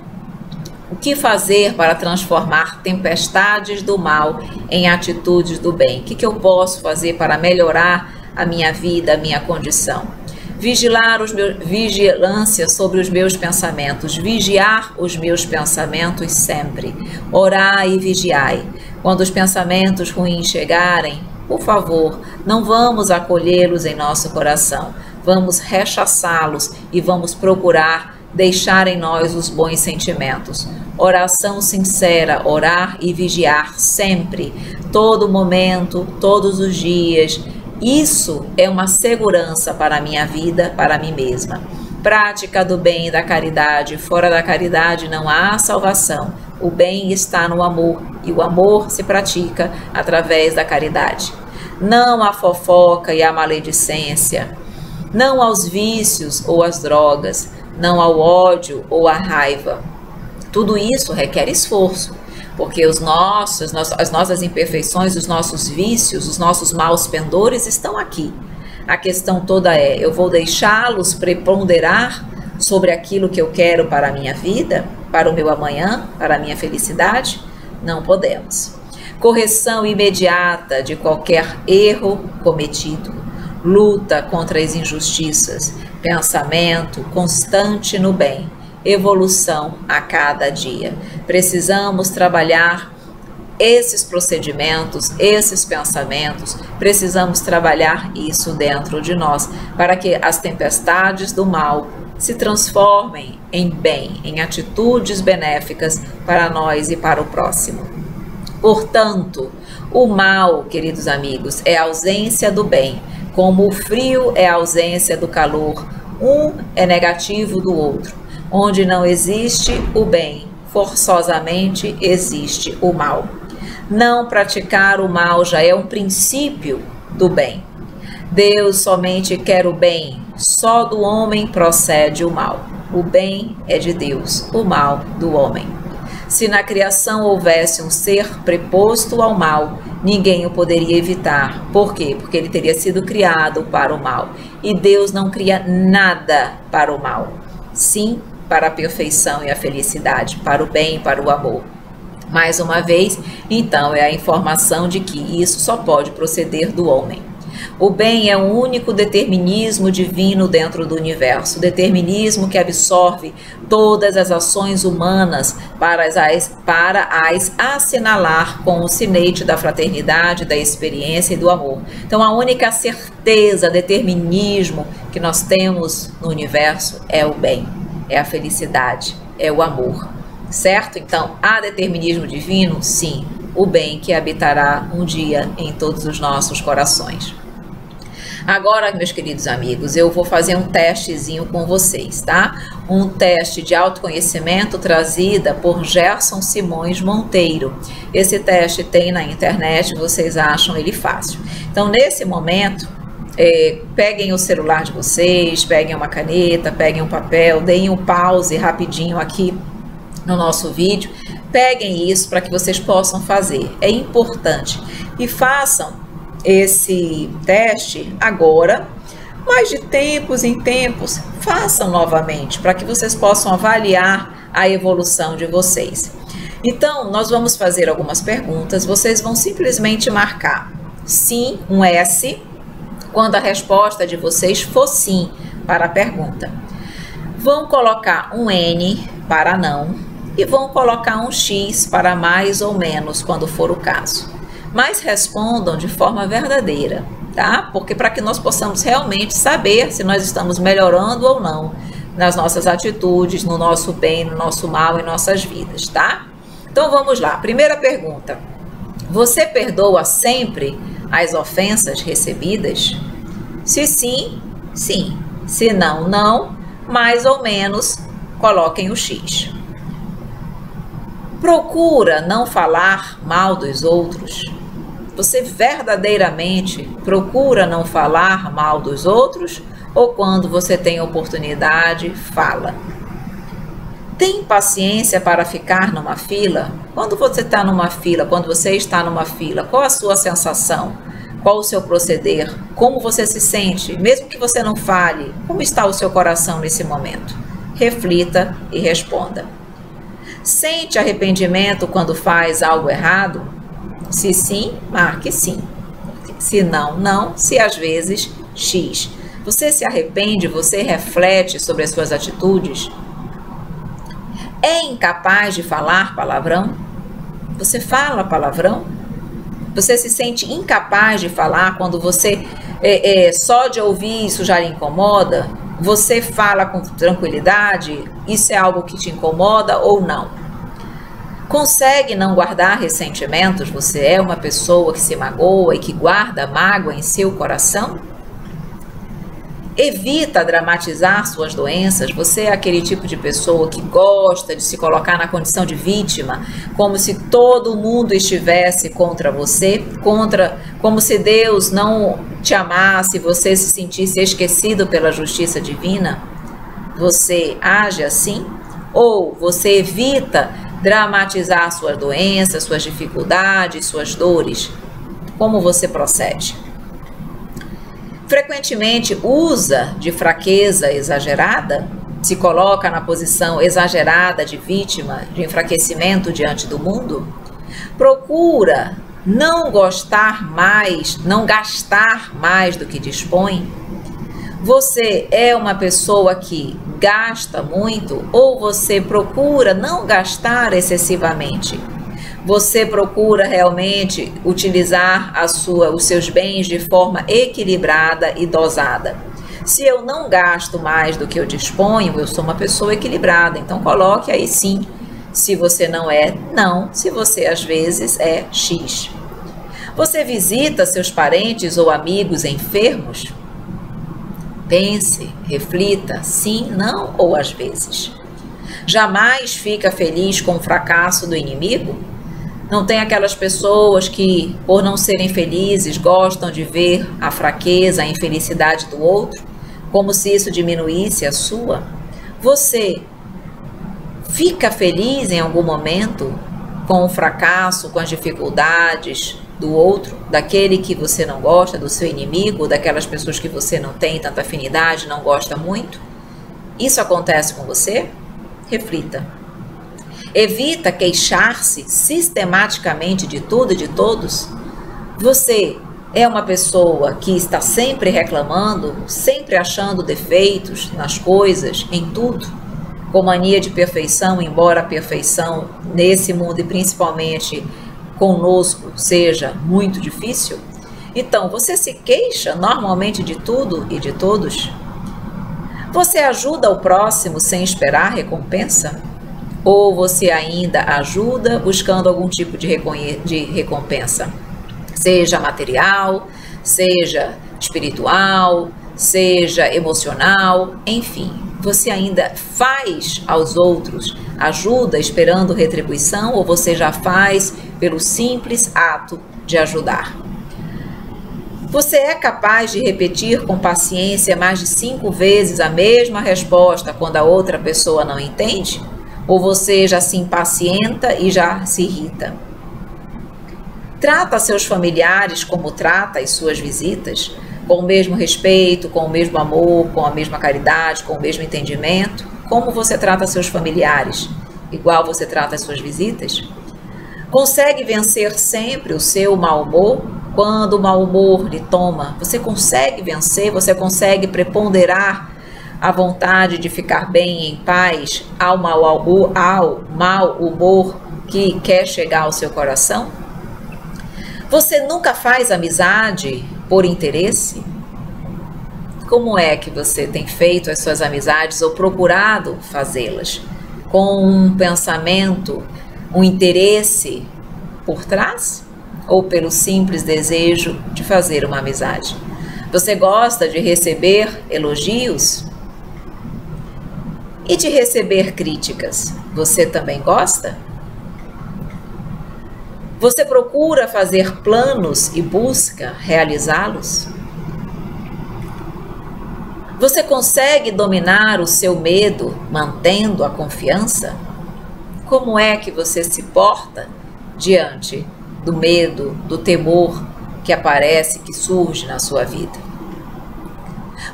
o que fazer para transformar tempestades do mal em atitudes do bem? O que eu posso fazer para melhorar a minha vida, a minha condição? Vigilância sobre os meus pensamentos, vigiar os meus pensamentos sempre. Orai e vigiai. Quando os pensamentos ruins chegarem, por favor, não vamos acolhê-los em nosso coração. Vamos rechaçá-los e vamos procurar deixar em nós os bons sentimentos. Oração sincera, orar e vigiar sempre, todo momento, todos os dias. Isso é uma segurança para a minha vida, para mim mesma. Prática do bem e da caridade. Fora da caridade não há salvação. O bem está no amor e o amor se pratica através da caridade. Não à fofoca e à maledicência. Não aos vícios ou às drogas. Não ao ódio ou à raiva. Tudo isso requer esforço. Porque as nossas imperfeições, os nossos vícios, os nossos maus pendores estão aqui. A questão toda é, eu vou deixá-los preponderar sobre aquilo que eu quero para a minha vida, para o meu amanhã, para a minha felicidade? Não podemos. Correção imediata de qualquer erro cometido. Luta contra as injustiças. Pensamento constante no bem. Evolução a cada dia. Precisamos trabalhar esses procedimentos, esses pensamentos, precisamos trabalhar isso dentro de nós, para que as tempestades do mal se transformem em bem, em atitudes benéficas para nós e para o próximo. Portanto, o mal, queridos amigos, é a ausência do bem. Como o frio é a ausência do calor, um é negativo do outro. Onde não existe o bem, forçosamente existe o mal. Não praticar o mal já é um princípio do bem. Deus somente quer o bem, só do homem procede o mal. O bem é de Deus, o mal do homem. Se na criação houvesse um ser preposto ao mal, ninguém o poderia evitar. Por quê? Porque ele teria sido criado para o mal. E Deus não cria nada para o mal. Sim, para a perfeição e a felicidade, para o bem e para o amor. Mais uma vez, então, é a informação de que isso só pode proceder do homem. O bem é o único determinismo divino dentro do universo, determinismo que absorve todas as ações humanas para as assinalar com o sinete da fraternidade, da experiência e do amor. Então, a única certeza, determinismo que nós temos no universo é o bem, é a felicidade, é o amor, certo? Então, há determinismo divino? Sim, o bem que habitará um dia em todos os nossos corações. Agora, meus queridos amigos, eu vou fazer um testezinho com vocês, tá? Um teste de autoconhecimento trazida por Gerson Simões Monteiro. Esse teste tem na internet, vocês acham ele fácil. Então, nesse momento, peguem o celular de vocês, peguem uma caneta, peguem um papel, deem um pause rapidinho aqui no nosso vídeo. Peguem isso para que vocês possam fazer. É importante. E façam esse teste agora, mas de tempos em tempos, façam novamente, para que vocês possam avaliar a evolução de vocês. Então, nós vamos fazer algumas perguntas, vocês vão simplesmente marcar sim, um S, quando a resposta de vocês for sim para a pergunta. Vão colocar um N para não e vão colocar um X para mais ou menos, quando for o caso. Mas respondam de forma verdadeira, tá? Porque para que nós possamos realmente saber se nós estamos melhorando ou não nas nossas atitudes, no nosso bem, no nosso mal, em nossas vidas, tá? Então vamos lá. Primeira pergunta. Você perdoa sempre as ofensas recebidas? Se sim, sim. Se não, não. Mais ou menos, coloquem o X. Procura não falar mal dos outros? Você verdadeiramente procura não falar mal dos outros? Ou quando você tem oportunidade, fala? Tem paciência para ficar numa fila? Quando você está numa fila, quando você está numa fila, qual a sua sensação? Qual o seu proceder? Como você se sente? Mesmo que você não fale, como está o seu coração nesse momento? Reflita e responda. Sente arrependimento quando faz algo errado? Se sim, marque sim. Se não, não. Se às vezes, X. Você se arrepende? Você reflete sobre as suas atitudes? É incapaz de falar palavrão? Você fala palavrão? Você se sente incapaz de falar quando você só de ouvir isso já lhe incomoda? Você fala com tranquilidade? Isso é algo que te incomoda ou não? Consegue não guardar ressentimentos? Você é uma pessoa que se magoa e que guarda mágoa em seu coração? Evita dramatizar suas doenças? Você é aquele tipo de pessoa que gosta de se colocar na condição de vítima, como se todo mundo estivesse contra você, como se Deus não te amasse e você se sentisse esquecido pela justiça divina? Você age assim? Ou você evita dramatizar suas doenças, suas dificuldades, suas dores? Como você procede? Frequentemente usa de fraqueza exagerada? Se coloca na posição exagerada de vítima, de enfraquecimento diante do mundo? Procura não gastar mais do que dispõe? Você é uma pessoa que gasta muito ou você procura não gastar excessivamente? Você procura realmente utilizar os seus bens de forma equilibrada e dosada? Se eu não gasto mais do que eu disponho, eu sou uma pessoa equilibrada. Então coloque aí sim. Se você não é, não. Se você às vezes é, X. Você visita seus parentes ou amigos enfermos? Pense, reflita, sim, não ou às vezes. Jamais fica feliz com o fracasso do inimigo? Não tem aquelas pessoas que, por não serem felizes, gostam de ver a fraqueza, a infelicidade do outro, como se isso diminuísse a sua? Você fica feliz em algum momento com o fracasso, com as dificuldades do outro, daquele que você não gosta, do seu inimigo, daquelas pessoas que você não tem tanta afinidade, não gosta muito? Isso acontece com você? Reflita. Evita queixar-se sistematicamente de tudo e de todos? Você é uma pessoa que está sempre reclamando, sempre achando defeitos nas coisas, em tudo, com mania de perfeição, embora a perfeição nesse mundo e principalmente conosco seja muito difícil? Então, você se queixa normalmente de tudo e de todos? Você ajuda o próximo sem esperar recompensa? Ou você ainda ajuda buscando algum tipo de recompensa? Seja material, seja espiritual, seja emocional, enfim. Você ainda faz aos outros, ajuda esperando retribuição, ou você já faz pelo simples ato de ajudar? Você é capaz de repetir com paciência mais de 5 vezes a mesma resposta quando a outra pessoa não entende? Ou você já se impacienta e já se irrita? Trata seus familiares como trata as suas visitas? Com o mesmo respeito, com o mesmo amor, com a mesma caridade, com o mesmo entendimento? Como você trata seus familiares? Igual você trata as suas visitas? Consegue vencer sempre o seu mau humor? Quando o mau humor lhe toma, você consegue vencer? Você consegue preponderar a vontade de ficar bem e em paz ao mau humor que quer chegar ao seu coração? Você nunca faz amizade por interesse? Como é que você tem feito as suas amizades ou procurado fazê-las? Com um pensamento, um interesse por trás? Ou pelo simples desejo de fazer uma amizade? Você gosta de receber elogios? E de receber críticas? Você também gosta? Você procura fazer planos e busca realizá-los? Você consegue dominar o seu medo mantendo a confiança? Como é que você se porta diante do medo, do temor que aparece, que surge na sua vida?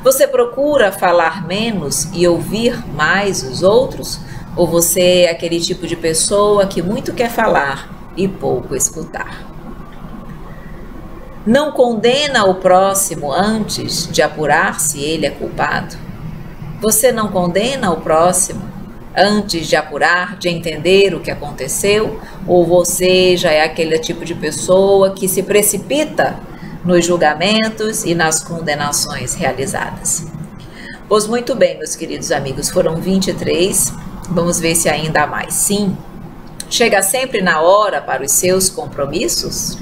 Você procura falar menos e ouvir mais os outros? Ou você é aquele tipo de pessoa que muito quer falar e pouco escutar? Não condena o próximo antes de apurar se ele é culpado? Você não condena o próximo antes de apurar, de entender o que aconteceu? Ou você já é aquele tipo de pessoa que se precipita nos julgamentos e nas condenações realizadas? Pois muito bem, meus queridos amigos, foram 23, vamos ver se ainda há mais. Sim. Chega sempre na hora para os seus compromissos?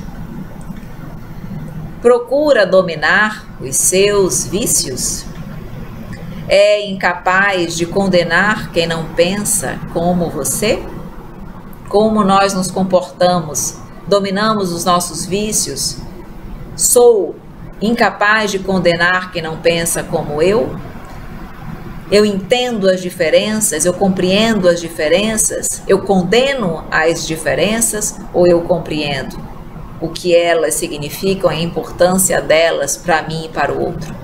Procura dominar os seus vícios? É incapaz de condenar quem não pensa como você? Como nós nos comportamos? Dominamos os nossos vícios? Sou incapaz de condenar quem não pensa como eu? Eu entendo as diferenças, eu compreendo as diferenças, eu condeno as diferenças ou eu compreendo o que elas significam, a importância delas para mim e para o outro?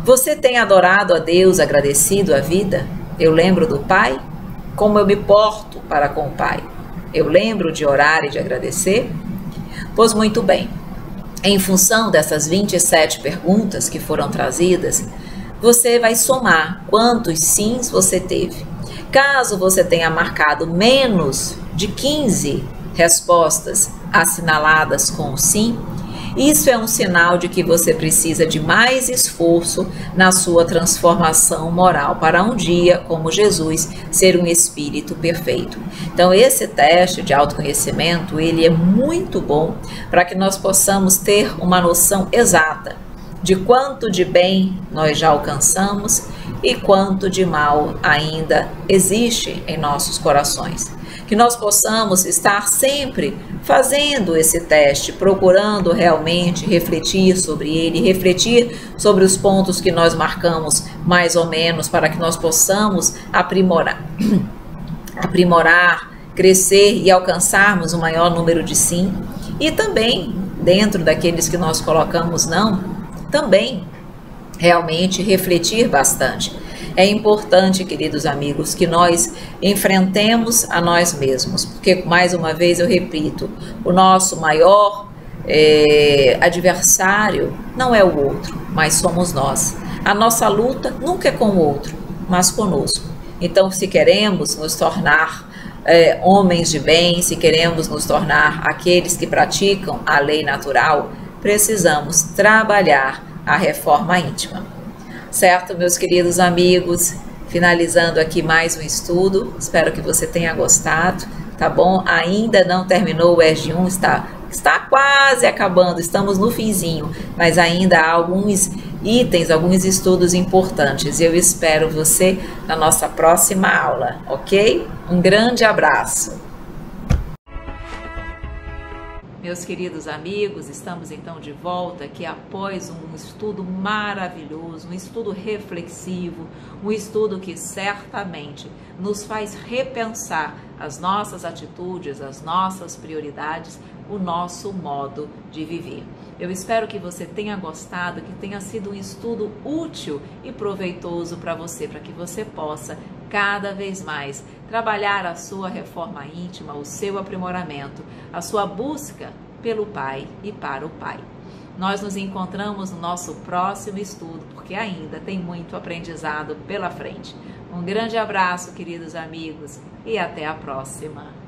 Você tem adorado a Deus, agradecido a vida? Eu lembro do Pai? Como eu me porto para com o Pai? Eu lembro de orar e de agradecer? Pois muito bem, em função dessas 27 perguntas que foram trazidas, você vai somar quantos sims você teve. Caso você tenha marcado menos de 15 respostas assinaladas com sim, Isso é um sinal de que você precisa de mais esforço na sua transformação moral para um dia, como Jesus, ser um espírito perfeito. Então, esse teste de autoconhecimento, ele é muito bom para que nós possamos ter uma noção exata de quanto de bem nós já alcançamos e quanto de mal ainda existe em nossos corações. Que nós possamos estar sempre fazendo esse teste, procurando realmente refletir sobre ele, refletir sobre os pontos que nós marcamos mais ou menos, para que nós possamos aprimorar, crescer e alcançarmos o maior número de sim. E também, dentro daqueles que nós colocamos não, também realmente refletir bastante. É importante, queridos amigos, que nós enfrentemos a nós mesmos, porque, mais uma vez eu repito, o nosso maior adversário não é o outro, mas somos nós. A nossa luta nunca é com o outro, mas conosco. Então, se queremos nos tornar homens de bem, se queremos nos tornar aqueles que praticam a lei natural, precisamos trabalhar a reforma íntima. Certo, meus queridos amigos? Finalizando aqui mais um estudo, espero que você tenha gostado, tá bom? Ainda não terminou o ESG 1, está quase acabando, estamos no finzinho, mas ainda há alguns itens, alguns estudos importantes. Eu espero você na nossa próxima aula, ok? Um grande abraço! Meus queridos amigos, estamos então de volta aqui após um estudo maravilhoso, um estudo reflexivo, um estudo que certamente nos faz repensar as nossas atitudes, as nossas prioridades, o nosso modo de viver. Eu espero que você tenha gostado, que tenha sido um estudo útil e proveitoso para que você possa cada vez mais trabalhar a sua reforma íntima, o seu aprimoramento, a sua busca pelo Pai e para o Pai. Nós nos encontramos no nosso próximo estudo, porque ainda tem muito aprendizado pela frente. Um grande abraço, queridos amigos, e até a próxima!